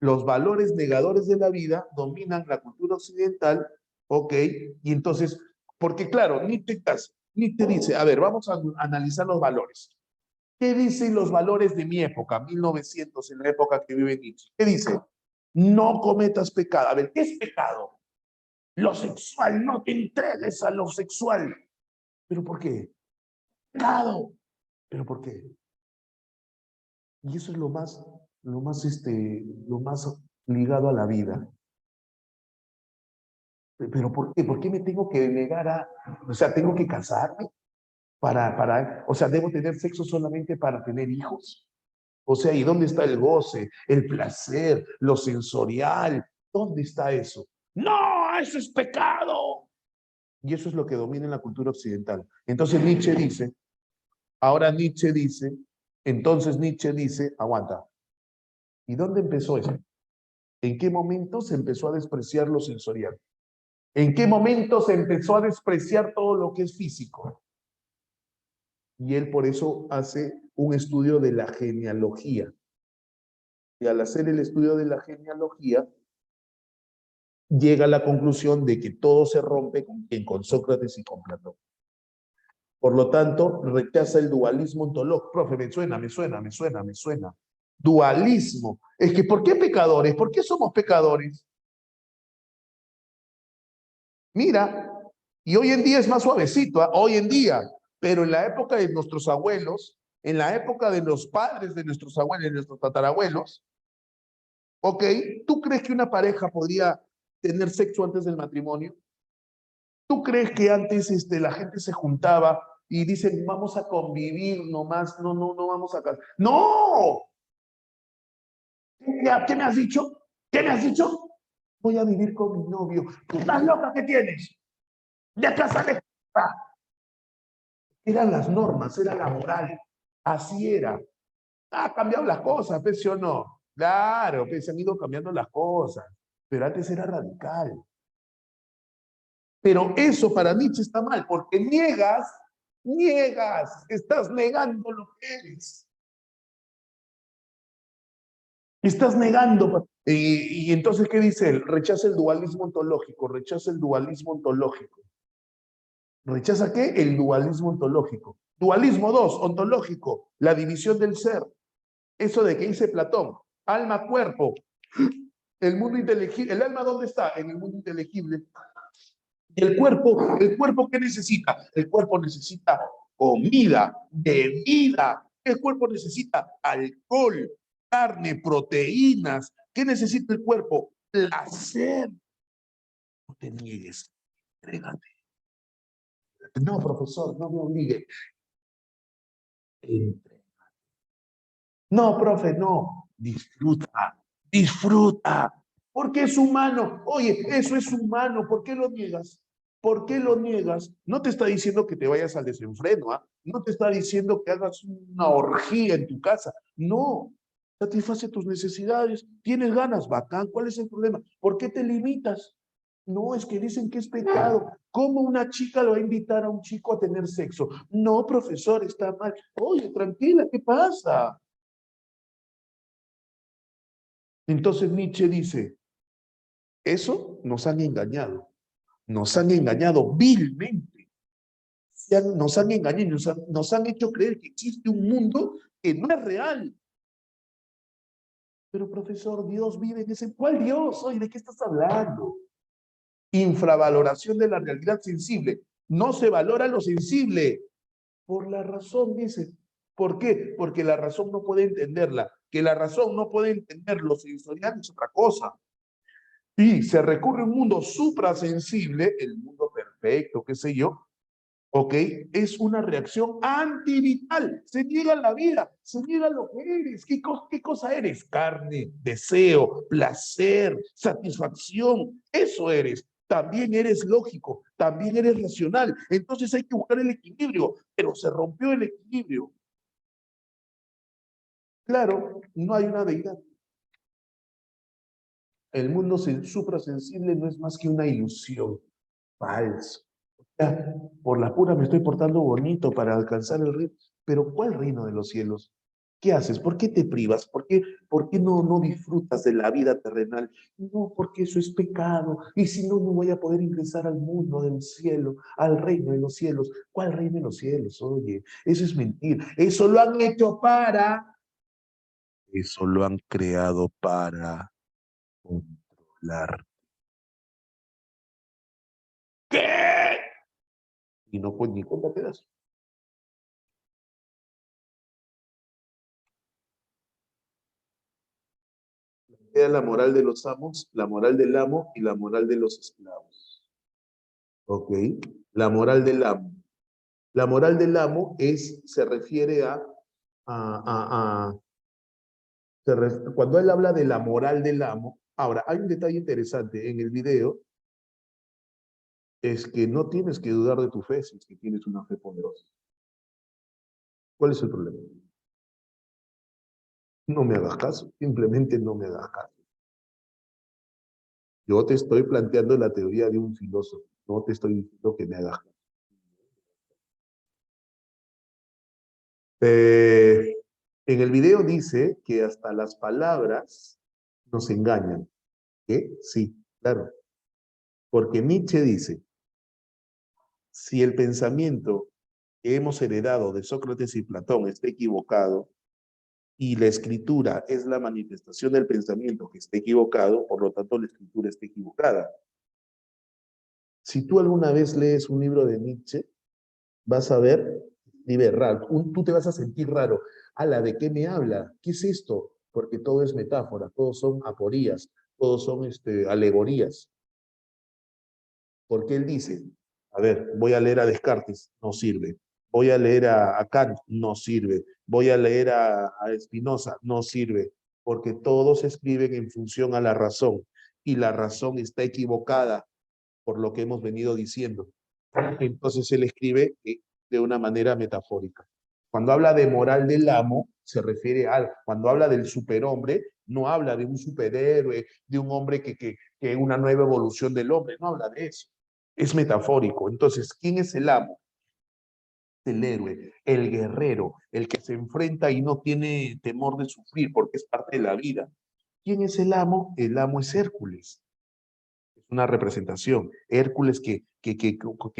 Los valores negadores de la vida dominan la cultura occidental, ¿ok? Y entonces, porque claro, Nietzsche dice, a ver, vamos a analizar los valores. ¿Qué dicen los valores de mi época, 1900, en la época que vive Nietzsche? ¿Qué dice? No cometas pecado. A ver, ¿qué es pecado? Lo sexual, no te entregues a lo sexual. ¿Pero por qué? Pecado. ¿Pero por qué? Y eso es lo más ligado a la vida. ¿Pero por qué? ¿Por qué me tengo que negar a, o sea, tengo que casarme o sea, debo tener sexo solamente para tener hijos? O sea, ¿y dónde está el goce, el placer, lo sensorial? ¿Dónde está eso? No, eso es pecado. Y eso es lo que domina en la cultura occidental. Entonces Nietzsche dice, aguanta, ¿y dónde empezó eso? ¿En qué momento se empezó a despreciar lo sensorial? ¿En qué momento se empezó a despreciar todo lo que es físico? Y él por eso hace un estudio de la genealogía. Y al hacer el estudio de la genealogía, llega a la conclusión de que todo se rompe con Sócrates y con Platón. Por lo tanto, rechaza el dualismo ontológico. Profe, me suena. Dualismo. Es que, ¿por qué pecadores? ¿Por qué somos pecadores? Mira, y hoy en día es más suavecito, ¿eh? Hoy en día, pero en la época de nuestros abuelos, en la época de los padres de nuestros abuelos, de nuestros tatarabuelos, ¿ok? ¿Tú crees que una pareja podría tener sexo antes del matrimonio? ¿Tú crees que antes la gente se juntaba y dicen, vamos a convivir nomás, no vamos a casar? ¡No! ¿Qué me has dicho? ¿Qué me has dicho? Voy a vivir con mi novio. ¿Tú estás loca que tienes? ¡Ya cásate! Eran las normas, era la moral. Así era. Ha cambiado las cosas, ¿ves o no? Claro, pues se han ido cambiando las cosas. Pero antes era radical. Pero eso para Nietzsche está mal, porque estás negando lo que eres. Estás negando. Y entonces, ¿qué dice él? Rechaza el dualismo ontológico, rechaza el dualismo ontológico. ¿Rechaza qué? El dualismo ontológico. Dualismo 2, ontológico, la división del ser. Eso de que dice Platón, alma, cuerpo, el mundo inteligible. ¿El alma dónde está? En el mundo inteligible. ¿Y el cuerpo qué necesita? El cuerpo necesita comida, bebida. El cuerpo necesita alcohol, carne, proteínas. ¿Qué necesita el cuerpo? Placer. No te niegues, entrégate. No, profesor, no me obligue. Entrégate. No, profe, no. Disfruta, disfruta. Porque es humano. Oye, eso es humano. ¿Por qué lo niegas? ¿Por qué lo niegas? No te está diciendo que te vayas al desenfreno, ¿ah? No te está diciendo que hagas una orgía en tu casa. No. Satisface tus necesidades. ¿Tienes ganas? Bacán. ¿Cuál es el problema? ¿Por qué te limitas? No, es que dicen que es pecado. ¿Cómo una chica lo va a invitar a un chico a tener sexo? No, profesor, está mal. Oye, tranquila, ¿qué pasa? Entonces Nietzsche dice, eso nos han engañado vilmente, nos han engañado, nos han hecho creer que existe un mundo que no es real. Pero profesor, Dios vive en ese... ¿Cuál Dios? Oye, ¿de qué estás hablando? Infravaloración de la realidad sensible. No se valora lo sensible. Por la razón, dice. ¿Por qué? Porque la razón no puede entenderla. Que la razón no puede entender lo sensorial es otra cosa. Y se recurre a un mundo suprasensible, el mundo perfecto, qué sé yo, ¿ok? Es una reacción antivital. Se niega la vida, se niega lo que eres. ¿Qué cosa eres? Carne, deseo, placer, satisfacción. Eso eres. También eres lógico, también eres racional. Entonces hay que buscar el equilibrio, pero se rompió el equilibrio. Claro, no hay una deidad. El mundo suprasensible no es más que una ilusión. Falso. Ya, por la pura me estoy portando bonito para alcanzar el reino. Pero ¿cuál reino de los cielos? ¿Qué haces? ¿Por qué te privas? ¿Por qué no disfrutas de la vida terrenal? No, porque eso es pecado. Y si no, no voy a poder ingresar al mundo del cielo, al reino de los cielos. ¿Cuál reino de los cielos? Oye, eso es mentir. Eso lo han hecho para... Eso lo han creado para controlar. ¿Qué? Y no pues ni cuenta te das. Queda la moral de los amos, la moral del amo y la moral de los esclavos. ¿Ok? La moral del amo. La moral del amo se refiere a cuando él habla de la moral del amo. Ahora, hay un detalle interesante en el video, es que no tienes que dudar de tu fe si es que tienes una fe poderosa. ¿Cuál es el problema? No me hagas caso, simplemente no me hagas caso. Yo te estoy planteando la teoría de un filósofo, no te estoy diciendo que me hagas caso. En el video dice que hasta las palabras nos engañan. ¿Qué? Sí, claro. Porque Nietzsche dice, si el pensamiento que hemos heredado de Sócrates y Platón está equivocado, y la escritura es la manifestación del pensamiento que está equivocado, por lo tanto la escritura está equivocada. Si tú alguna vez lees un libro de Nietzsche, vas a ver, escribe raro, tú te vas a sentir raro. ¿Ala, de qué me habla? ¿Qué es esto? Porque todo es metáfora, todos son aporías, todos son alegorías. Porque él dice, a ver, voy a leer a Descartes, no sirve. Voy a leer a Kant, no sirve. Voy a leer a Spinoza, no sirve. Porque todos escriben en función a la razón. Y la razón está equivocada por lo que hemos venido diciendo. Entonces él escribe de una manera metafórica. Cuando habla de moral del amo, se refiere al, cuando habla del superhombre, no habla de un superhéroe, de un hombre que una nueva evolución del hombre, no habla de eso. Es metafórico. Entonces, ¿quién es el amo? El héroe, el guerrero, el que se enfrenta y no tiene temor de sufrir porque es parte de la vida. ¿Quién es el amo? El amo es Hércules. Es una representación. Hércules que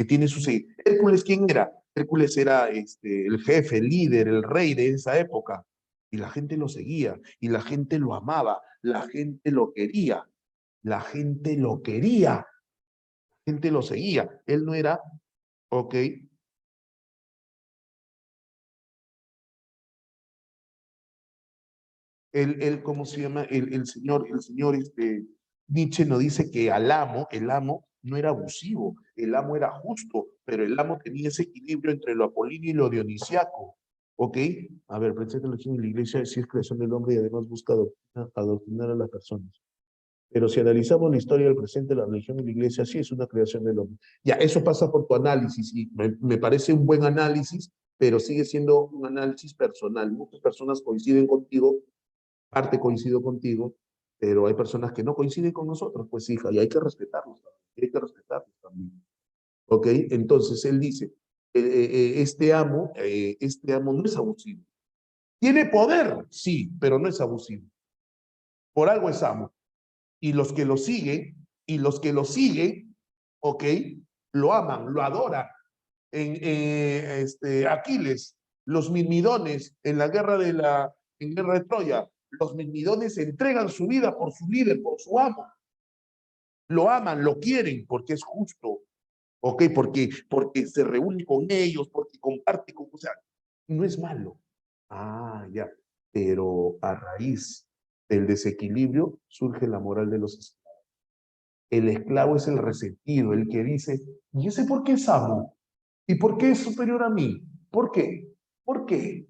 tiene su... ¿Hércules quién era? Hércules era el jefe, el líder, el rey de esa época. Y la gente lo seguía, y la gente lo amaba, la gente lo quería, la gente lo quería, la gente lo seguía. Él no era, ok, ¿cómo se llama? Nietzsche nos dice que el amo no era abusivo, el amo era justo, pero el amo tenía ese equilibrio entre lo apolíneo y lo dionisiaco. ¿Ok? A ver, presenta la acción de la iglesia sí es creación del hombre y además busca adoctrinar a las personas. Pero si analizamos la historia del presente, la religión y la iglesia sí es una creación del hombre. Ya, eso pasa por tu análisis y me parece un buen análisis, pero sigue siendo un análisis personal. Muchas personas coinciden contigo, parte coincido contigo, pero hay personas que no coinciden con nosotros, pues hija, y hay que respetarlos también, hay que respetarlos también. ¿Ok? Entonces él dice, este amo no es abusivo. ¿Tiene poder? Sí, pero no es abusivo. Por algo es amo. Y los que lo siguen, ¿ok? Lo aman, lo adoran. Aquiles, los mirmidones en la guerra en guerra de Troya, los mirmidones entregan su vida por su líder, por su amo. Lo aman, lo quieren porque es justo, ¿ok? Porque se reúne con ellos, porque comparte con, o sea, no es malo. Ah, ya. Pero a raíz del desequilibrio surge la moral de los esclavos. El esclavo es el resentido, el que dice, ¿y ese por qué es amo? ¿Y por qué es superior a mí? ¿Por qué? ¿Por qué?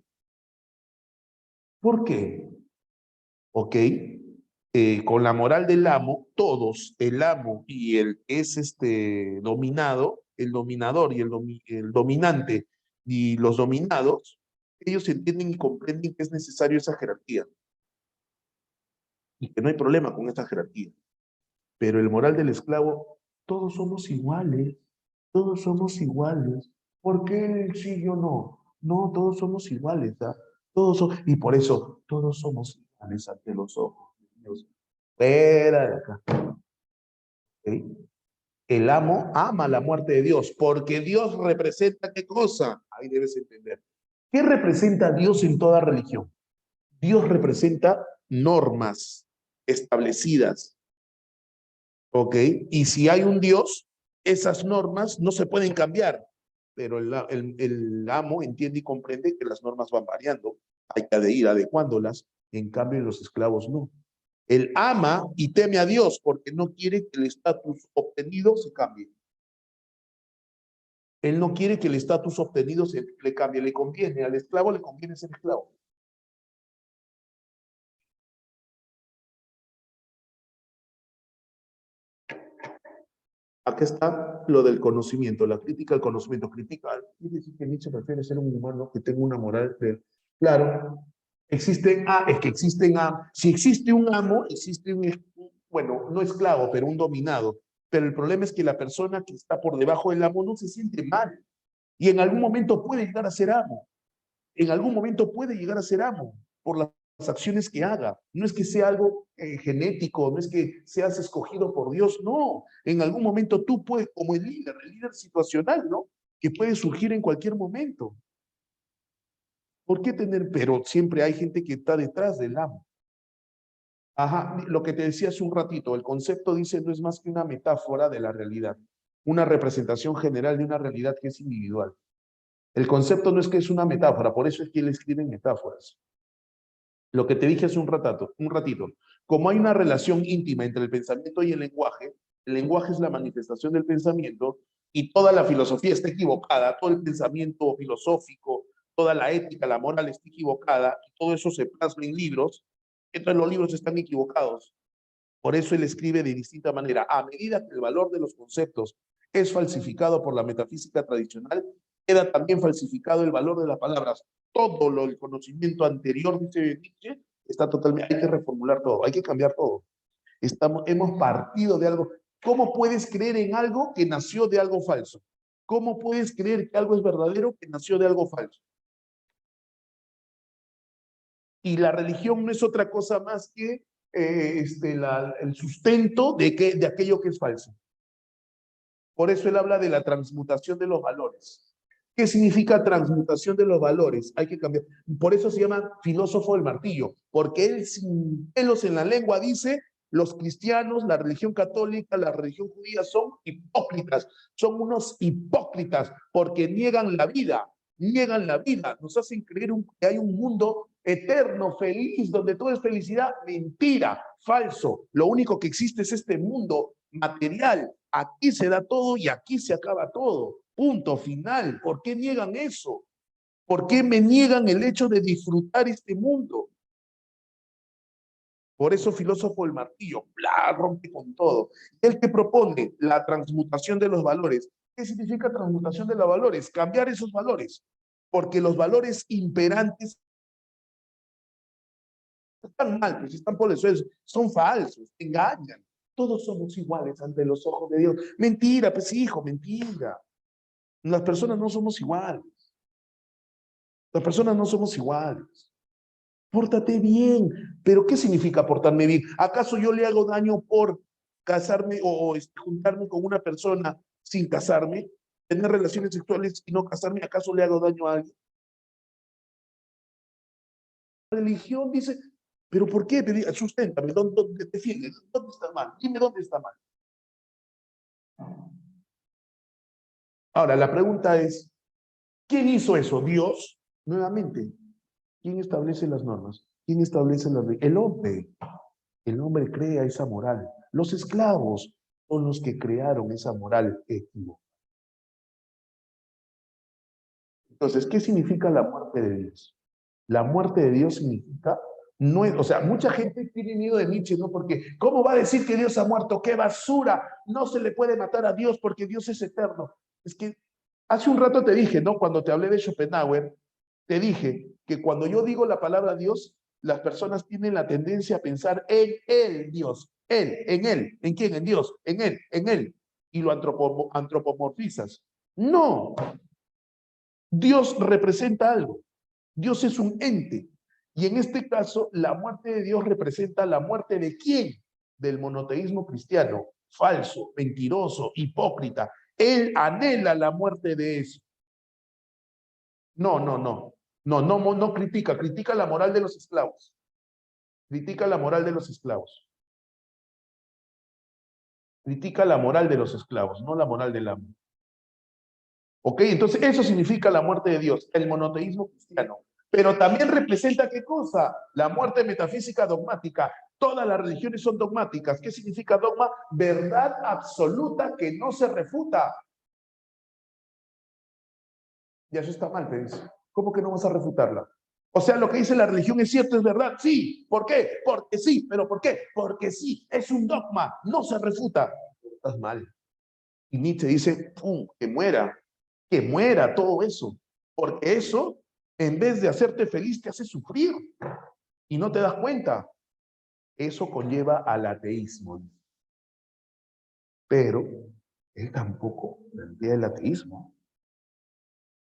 ¿Por qué? ¿Ok? Con la moral del amo, todos, el amo y el es dominado, el dominador y el dominante y los dominados, ellos entienden y comprenden que es necesario esa jerarquía y que no hay problema con esta jerarquía. Pero el moral del esclavo, todos somos iguales, todos somos iguales. ¿Por qué él sí, yo no? No, todos somos iguales, ¿ah? Y por eso todos somos iguales ante los ojos de Dios. Fuera de acá. ¿Okay? El amo ama la muerte de Dios, porque Dios representa ¿qué cosa? Ahí debes entender. ¿Qué representa Dios en toda religión? Dios representa normas establecidas, ¿ok? Y si hay un Dios, esas normas no se pueden cambiar, pero el amo entiende y comprende que las normas van variando, hay que ir adecuándolas, en cambio los esclavos no. Él ama y teme a Dios porque no quiere que el estatus obtenido se cambie. Él no quiere que el estatus obtenido se le cambie, le conviene, al esclavo le conviene ser esclavo. Acá está lo del conocimiento, la crítica al conocimiento. Quiere decir que Nietzsche prefiere ser un humano que tenga una moral de... Claro, si existe un amo, existe bueno, no esclavo, pero un dominado. Pero el problema es que la persona que está por debajo del amo no se siente mal. Y en algún momento puede llegar a ser amo. En algún momento puede llegar a ser amo por las acciones que haga. No es que sea algo genético, no es que seas escogido por Dios, no. En algún momento tú puedes, como el líder situacional, ¿no? Que puede surgir en cualquier momento. ¿Por qué tener? Pero siempre hay gente que está detrás del amo. Ajá, lo que te decía hace un ratito, el concepto dice no es más que una metáfora de la realidad, una representación general de una realidad que es individual. El concepto no es que es una metáfora, por eso es que él escribe metáforas. Lo que te dije hace un ratito, como hay una relación íntima entre el pensamiento y el lenguaje es la manifestación del pensamiento y toda la filosofía está equivocada, todo el pensamiento filosófico, toda la ética, la moral está equivocada, y todo eso se plasma en libros, entonces los libros están equivocados. Por eso él escribe de distinta manera. A medida que el valor de los conceptos es falsificado por la metafísica tradicional, queda también falsificado el valor de las palabras. Todo el conocimiento anterior, dice Nietzsche, está totalmente, hay que reformular todo, hay que cambiar todo. Hemos partido de algo. ¿Cómo puedes creer en algo que nació de algo falso? ¿Cómo puedes creer que algo es verdadero que nació de algo falso? Y la religión no es otra cosa más que el sustento de aquello que es falso. Por eso él habla de la transmutación de los valores. ¿Qué significa transmutación de los valores? Hay que cambiar. Por eso se llama filósofo del martillo, porque él sin pelos en la lengua dice, los cristianos, la religión católica, la religión judía son hipócritas, son unos hipócritas porque niegan la vida, nos hacen creer que hay un mundo eterno, feliz, donde todo es felicidad. Mentira, falso. Lo único que existe es este mundo material. Aquí se da todo y aquí se acaba todo. Punto final. ¿Por qué niegan eso? ¿Por qué me niegan el hecho de disfrutar este mundo? Por eso filósofo del martillo, bla, rompe con todo. El que propone la transmutación de los valores. ¿Qué significa transmutación de los valores? Cambiar esos valores. Porque los valores imperantes están mal, pues están por eso, son falsos, engañan. Todos somos iguales ante los ojos de Dios. Mentira, pues hijo, mentira. Las personas no somos iguales. Las personas no somos iguales. Pórtate bien. ¿Pero qué significa portarme bien? ¿Acaso yo le hago daño por casarme o juntarme con una persona sin casarme? ¿Tener relaciones sexuales y no casarme? ¿Acaso le hago daño a alguien? La religión dice, ¿pero por qué? Susténtame, ¿dónde te defiendes? ¿Dónde está mal? Dime dónde está mal. Ahora, la pregunta es, ¿quién hizo eso? ¿Dios? Nuevamente, ¿quién establece las normas? ¿Quién establece las leyes? El hombre. El hombre crea esa moral. Los esclavos son los que crearon esa moral equivocada. Entonces, ¿qué significa la muerte de Dios? La muerte de Dios significa, no es, o sea, mucha gente tiene miedo de Nietzsche, ¿no? Porque, ¿cómo va a decir que Dios ha muerto? ¡Qué basura! No se le puede matar a Dios porque Dios es eterno. Es que hace un rato te dije, ¿no? Cuando te hablé de Schopenhauer, te dije que cuando yo digo la palabra Dios, las personas tienen la tendencia a pensar en el Dios, él, en él, ¿en quién? En Dios, en él, y lo antropomorfizas. No, Dios representa algo. Dios es un ente. Y en este caso, la muerte de Dios representa la muerte de ¿quién? Del monoteísmo cristiano, falso, mentiroso, hipócrita. Él anhela la muerte de eso. No, no, no. No, no, no critica, critica la moral de los esclavos. Critica la moral de los esclavos. Critica la moral de los esclavos, no la moral del amo. ¿Ok? Entonces, eso significa la muerte de Dios, el monoteísmo cristiano. Pero también representa ¿qué cosa? La muerte metafísica dogmática. Todas las religiones son dogmáticas. ¿Qué significa dogma? Verdad absoluta que no se refuta. Y eso está mal, te dice. ¿Cómo que no vas a refutarla? O sea, lo que dice la religión es cierto, es verdad. Sí. ¿Por qué? Porque sí. ¿Pero por qué? Porque sí. Es un dogma. No se refuta. Estás mal. Y Nietzsche dice, ¡pum! Que muera todo eso. Porque eso, en vez de hacerte feliz, te hace sufrir. Y no te das cuenta. Eso conlleva al ateísmo. Pero él tampoco plantea el ateísmo.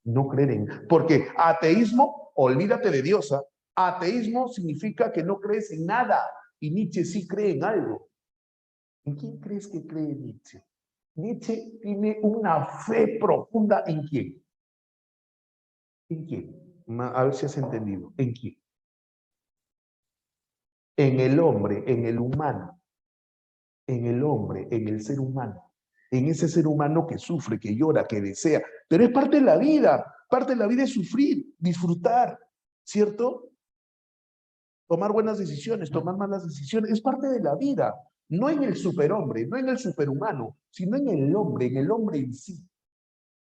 No creer en... Porque ateísmo, olvídate de Diosa. Ateísmo significa que no crees en nada. Y Nietzsche sí cree en algo. ¿En quién crees que cree Nietzsche? Nietzsche tiene una fe profunda en quién. ¿En quién? A ver si has entendido. ¿En quién? En el hombre, en el humano. En el hombre, en el ser humano. En ese ser humano que sufre, que llora, que desea. Pero es parte de la vida. Parte de la vida es sufrir, disfrutar, ¿cierto? Tomar buenas decisiones, tomar malas decisiones. Es parte de la vida. No en el superhombre, no en el superhumano, sino en el hombre en sí.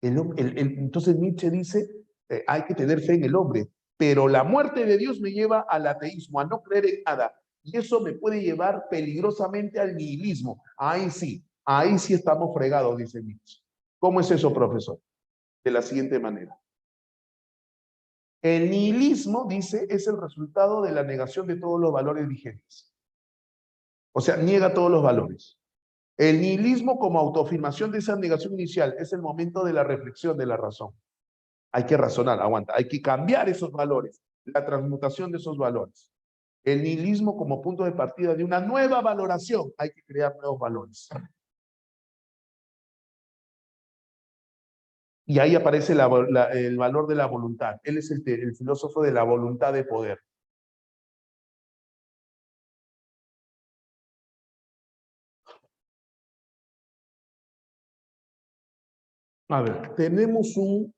Entonces Nietzsche dice, hay que tener fe en el hombre, pero la muerte de Dios me lleva al ateísmo, a no creer en nada. Y eso me puede llevar peligrosamente al nihilismo. Ahí sí estamos fregados, dice Nietzsche. ¿Cómo es eso, profesor? De la siguiente manera. El nihilismo, dice, es el resultado de la negación de todos los valores vigentes. O sea, niega todos los valores. El nihilismo como autoafirmación de esa negación inicial es el momento de la reflexión de la razón. Hay que razonar, aguanta, hay que cambiar esos valores, la transmutación de esos valores. El nihilismo como punto de partida de una nueva valoración, hay que crear nuevos valores. Y ahí aparece el valor de la voluntad. Él es el filósofo de la voluntad de poder. A ver, tenemos un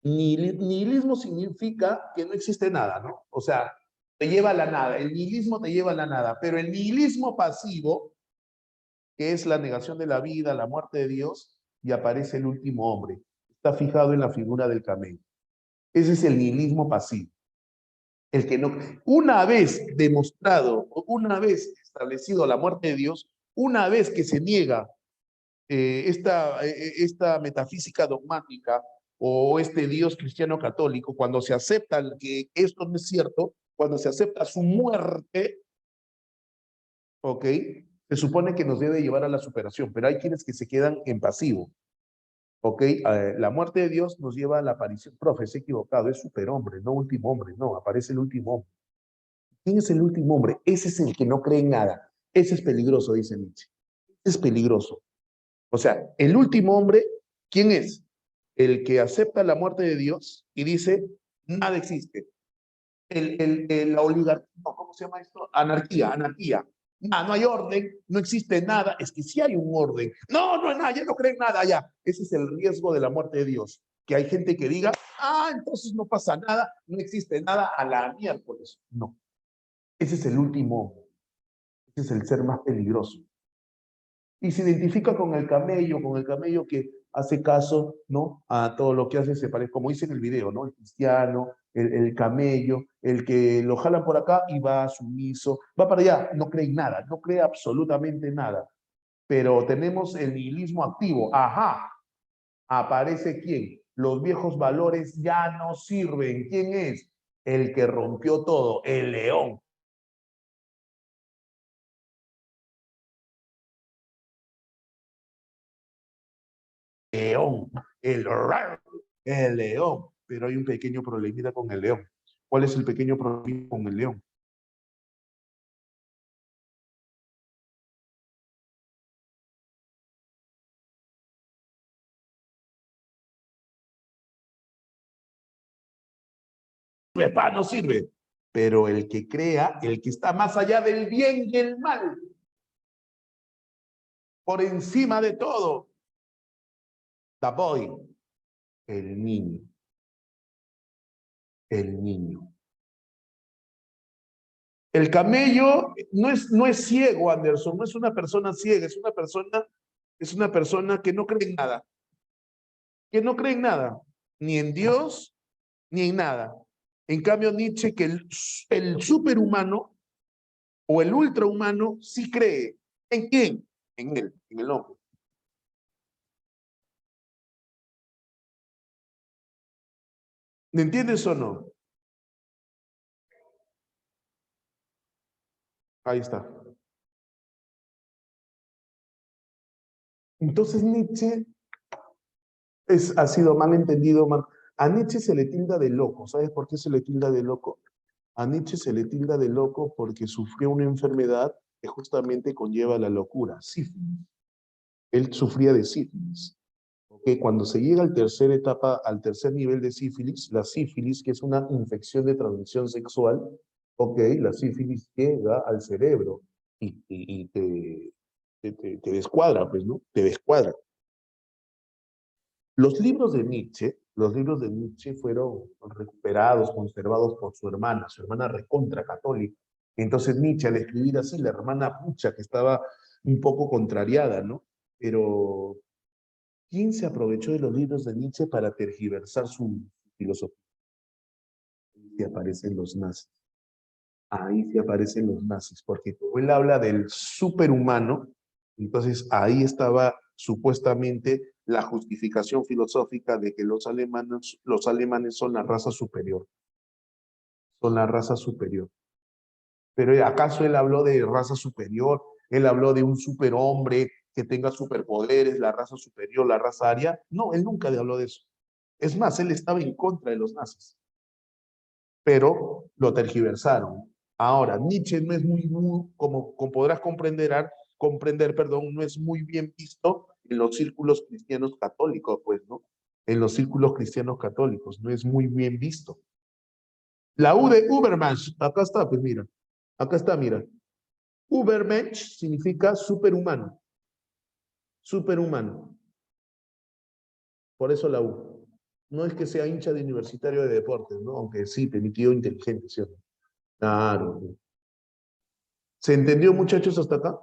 nihilismo significa que no existe nada, ¿no? O sea, te lleva a la nada. El nihilismo te lleva a la nada. Pero el nihilismo pasivo, que es la negación de la vida, la muerte de Dios, y aparece el último hombre. Está fijado en la figura del camello. Ese es el nihilismo pasivo. El que no, una vez demostrado, una vez establecido la muerte de Dios, una vez que se niega esta metafísica dogmática o este Dios cristiano católico, cuando se acepta que esto no es cierto, cuando se acepta su muerte, ¿ok? Se supone que nos debe llevar a la superación, pero hay quienes que se quedan en pasivo, ¿ok? La muerte de Dios nos lleva a la aparición. Profe, se ha equivocado, es superhombre, no último hombre, no, aparece el último hombre. ¿Quién es el último hombre? Ese es el que no cree en nada. Ese es peligroso, dice Nietzsche. Ese es peligroso. O sea, el último hombre, ¿quién es? El que acepta la muerte de Dios y dice, nada existe. La oligarquía, ¿cómo se llama esto? Anarquía, anarquía. No hay orden, no existe nada. Es que sí hay un orden. No, no hay nada, ya no creen nada, ya. Ese es el riesgo de la muerte de Dios. Que hay gente que diga, entonces no pasa nada, no existe nada, a la miércoles. No. Ese es el último hombre. Ese es el ser más peligroso. Y se identifica con el camello que hace caso, ¿no? A todo lo que hace, se parece, como dice en el video, ¿no? El cristiano, el camello, el que lo jalan por acá y va sumiso, va para allá, no cree en nada, no cree absolutamente nada. Pero tenemos el nihilismo activo. Ajá, aparece quién. Los viejos valores ya no sirven. ¿Quién es? El que rompió todo, el león. León, el león. pero hay un pequeño problemita con el león. ¿Cuál es el pequeño problema con el león? No sirve. Pero el que crea, el que está más allá del bien y el mal, por encima de todo, the boy, el niño. El niño. El camello no es ciego, Anderson, no es una persona ciega, es una persona que no cree en nada, que no cree en nada, ni en Dios, ni en nada. En cambio, Nietzsche, que el superhumano o el ultrahumano sí cree. ¿En quién? En él, en el hombre. ¿Me entiendes o no? Ahí está. Entonces Nietzsche ha sido mal entendido. A Nietzsche se le tilda de loco. ¿Sabes por qué se le tilda de loco? A Nietzsche se le tilda de loco porque sufrió una enfermedad que justamente conlleva la locura, sífilis. Él sufría de sífilis. Okay, cuando se llega al tercer etapa, al tercer nivel de sífilis, la sífilis, que es una infección de transmisión sexual, la sífilis llega al cerebro y te descuadra, pues, ¿no? Te descuadra. Los libros de Nietzsche fueron recuperados, conservados por su hermana recontra católica. Entonces Nietzsche, al escribir así, la hermana pucha, que estaba un poco contrariada, ¿no? Pero ¿quién se aprovechó de los libros de Nietzsche para tergiversar su filosofía? Y aparecen los nazis. Ahí sí aparecen los nazis, porque como él habla del superhumano, entonces ahí estaba supuestamente la justificación filosófica de que los alemanes son la raza superior, son la raza superior. Pero ¿acaso él habló de raza superior? Él habló de un superhombre que tenga superpoderes, la raza superior, la raza aria. No, él nunca habló de eso. Es más, él estaba en contra de los nazis, pero lo tergiversaron. Ahora, Nietzsche no es como podrás comprender, perdón, no es muy bien visto en los círculos cristianos católicos, pues, ¿no? En los círculos cristianos católicos, no es muy bien visto. La U de Ubermensch, acá está, pues mira, acá está, mira. Ubermensch significa superhumano, superhumano. Por eso la U. No es que sea hincha de Universitario de Deportes, ¿no? Aunque sí, permitido inteligente, ¿cierto? Claro. ¿Se entendió, muchachos, hasta acá?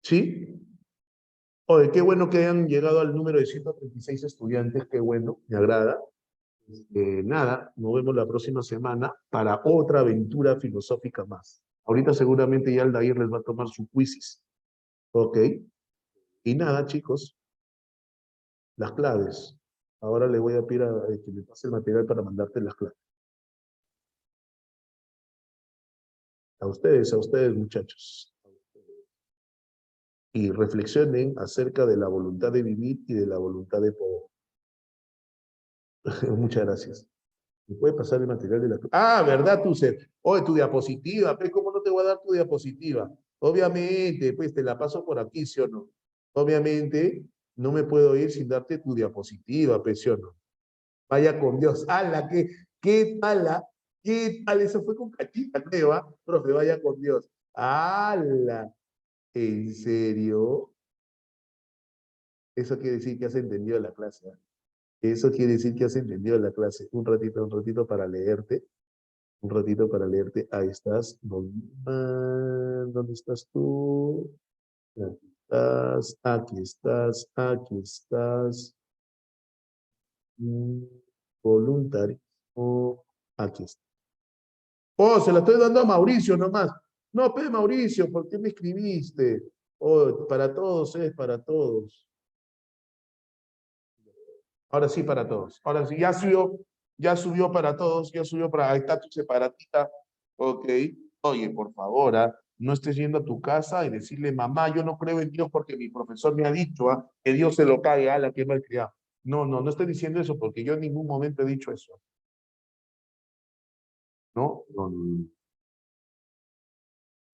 ¿Sí? Oye, qué bueno que hayan llegado al número de 136 estudiantes, qué bueno, me agrada. Nada, nos vemos la próxima semana para otra aventura filosófica más. Ahorita seguramente ya Aldair les va a tomar su quizzes, ¿ok? Y nada, chicos, las claves. Ahora le voy a pedir a que me pase el material para mandarte las claves. A ustedes, muchachos. Y reflexionen acerca de la voluntad de vivir y de la voluntad de poder. Muchas gracias. ¿Me puede pasar el material de la... Ah, ¿verdad, Tucer? Oye, tu diapositiva, pues, ¿cómo no te voy a dar tu diapositiva? Obviamente, pues, te la paso por aquí, ¿sí o no? Obviamente, no me puedo ir sin darte tu diapositiva, pues, ¿sí o no? Vaya con Dios. ¡Hala! ¿Qué tala? ¿Qué tal? Eso fue con cachita, creo, ¿ah? Profe, vaya con Dios. ¡Hala! ¿En serio? Eso quiere decir que has entendido la clase, ¿ah? Eso quiere decir que has entendido la clase. Un ratito para leerte. Un ratito para leerte. Ahí estás. ¿Dónde estás tú? Aquí estás, aquí estás, aquí estás. Voluntarismo. Aquí está. Oh, se la estoy dando a Mauricio nomás. No, pe Mauricio, ¿por qué me escribiste? Oh, para todos es para todos. Ahora sí para todos. Ahora sí, ya subió para todos, ya subió para, ahí está tu separatita. Ok. Oye, por favor, ¿ah? no estés yendo a tu casa y decirle, mamá, yo no creo en Dios porque mi profesor me ha dicho que Dios se lo cague, a la que malcriado. No estoy diciendo eso porque yo en ningún momento he dicho eso. No.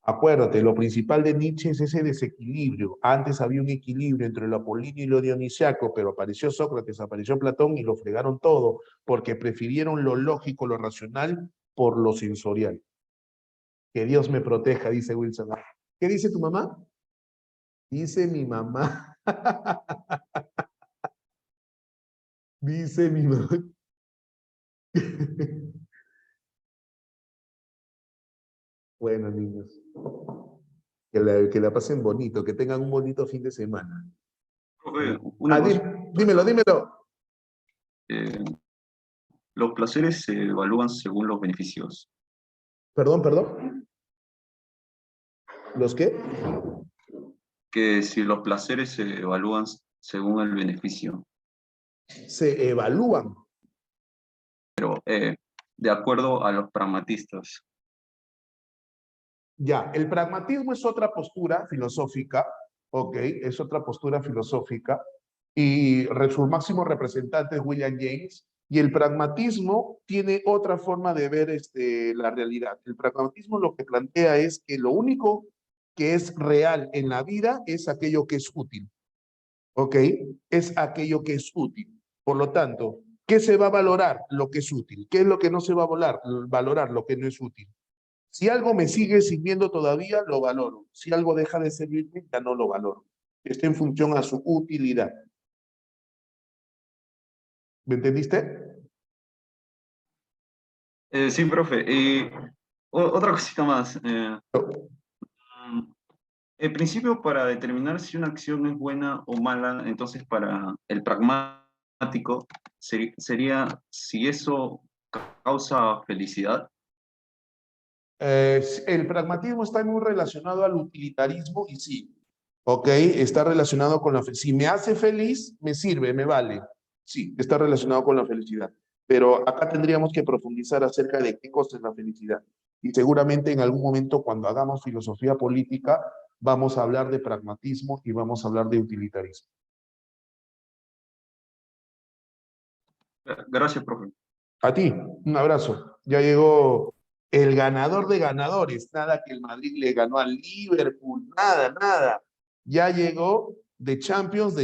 Acuérdate, lo principal de Nietzsche es ese desequilibrio. Antes había un equilibrio entre lo apolíneo y lo dionisiaco, pero apareció Sócrates, apareció Platón y lo fregaron todo, porque prefirieron lo lógico, lo racional, por lo sensorial. Que Dios me proteja, dice Wilson. ¿Qué dice tu mamá? Dice mi mamá. Dice mi mamá. Bueno, niños. Que la pasen bonito, que tengan un bonito fin de semana. Profe, una Ah, cosa. dímelo. eh, los placeres se evalúan según los beneficios. Perdón. ¿Los qué? Que si los placeres se evalúan según el beneficio, Se evalúan. de acuerdo a los pragmatistas. Ya, el pragmatismo es otra postura filosófica, ¿ok? Es otra postura filosófica, y su máximo representante es William James, y el pragmatismo tiene otra forma de ver la realidad. El pragmatismo lo que plantea es que lo único que es real en la vida es aquello que es útil, ¿ok? Es aquello que es útil. Por lo tanto, ¿qué se va a valorar? Lo que es útil. ¿Qué es lo que no se va a valorar? Lo que no es útil. Si algo me sigue sirviendo todavía, lo valoro. Si algo deja de servirme, ya no lo valoro. Está en función a su utilidad. ¿Me entendiste? Sí, profe. Y otra cosita más. El principio para determinar si una acción es buena o mala, entonces para el pragmático sería si eso causa felicidad. El pragmatismo está muy relacionado al utilitarismo y sí, ¿ok? Está relacionado con si me hace feliz, me sirve, me vale. Sí, está relacionado con la felicidad. Pero acá tendríamos que profundizar acerca de qué cosa es la felicidad. Y seguramente en algún momento cuando hagamos filosofía política vamos a hablar de pragmatismo y vamos a hablar de utilitarismo. Gracias, profe. A ti, un abrazo. Ya llegó el ganador de ganadores. Nada que el Madrid le ganó al Liverpool, nada. Ya llegó de Champions,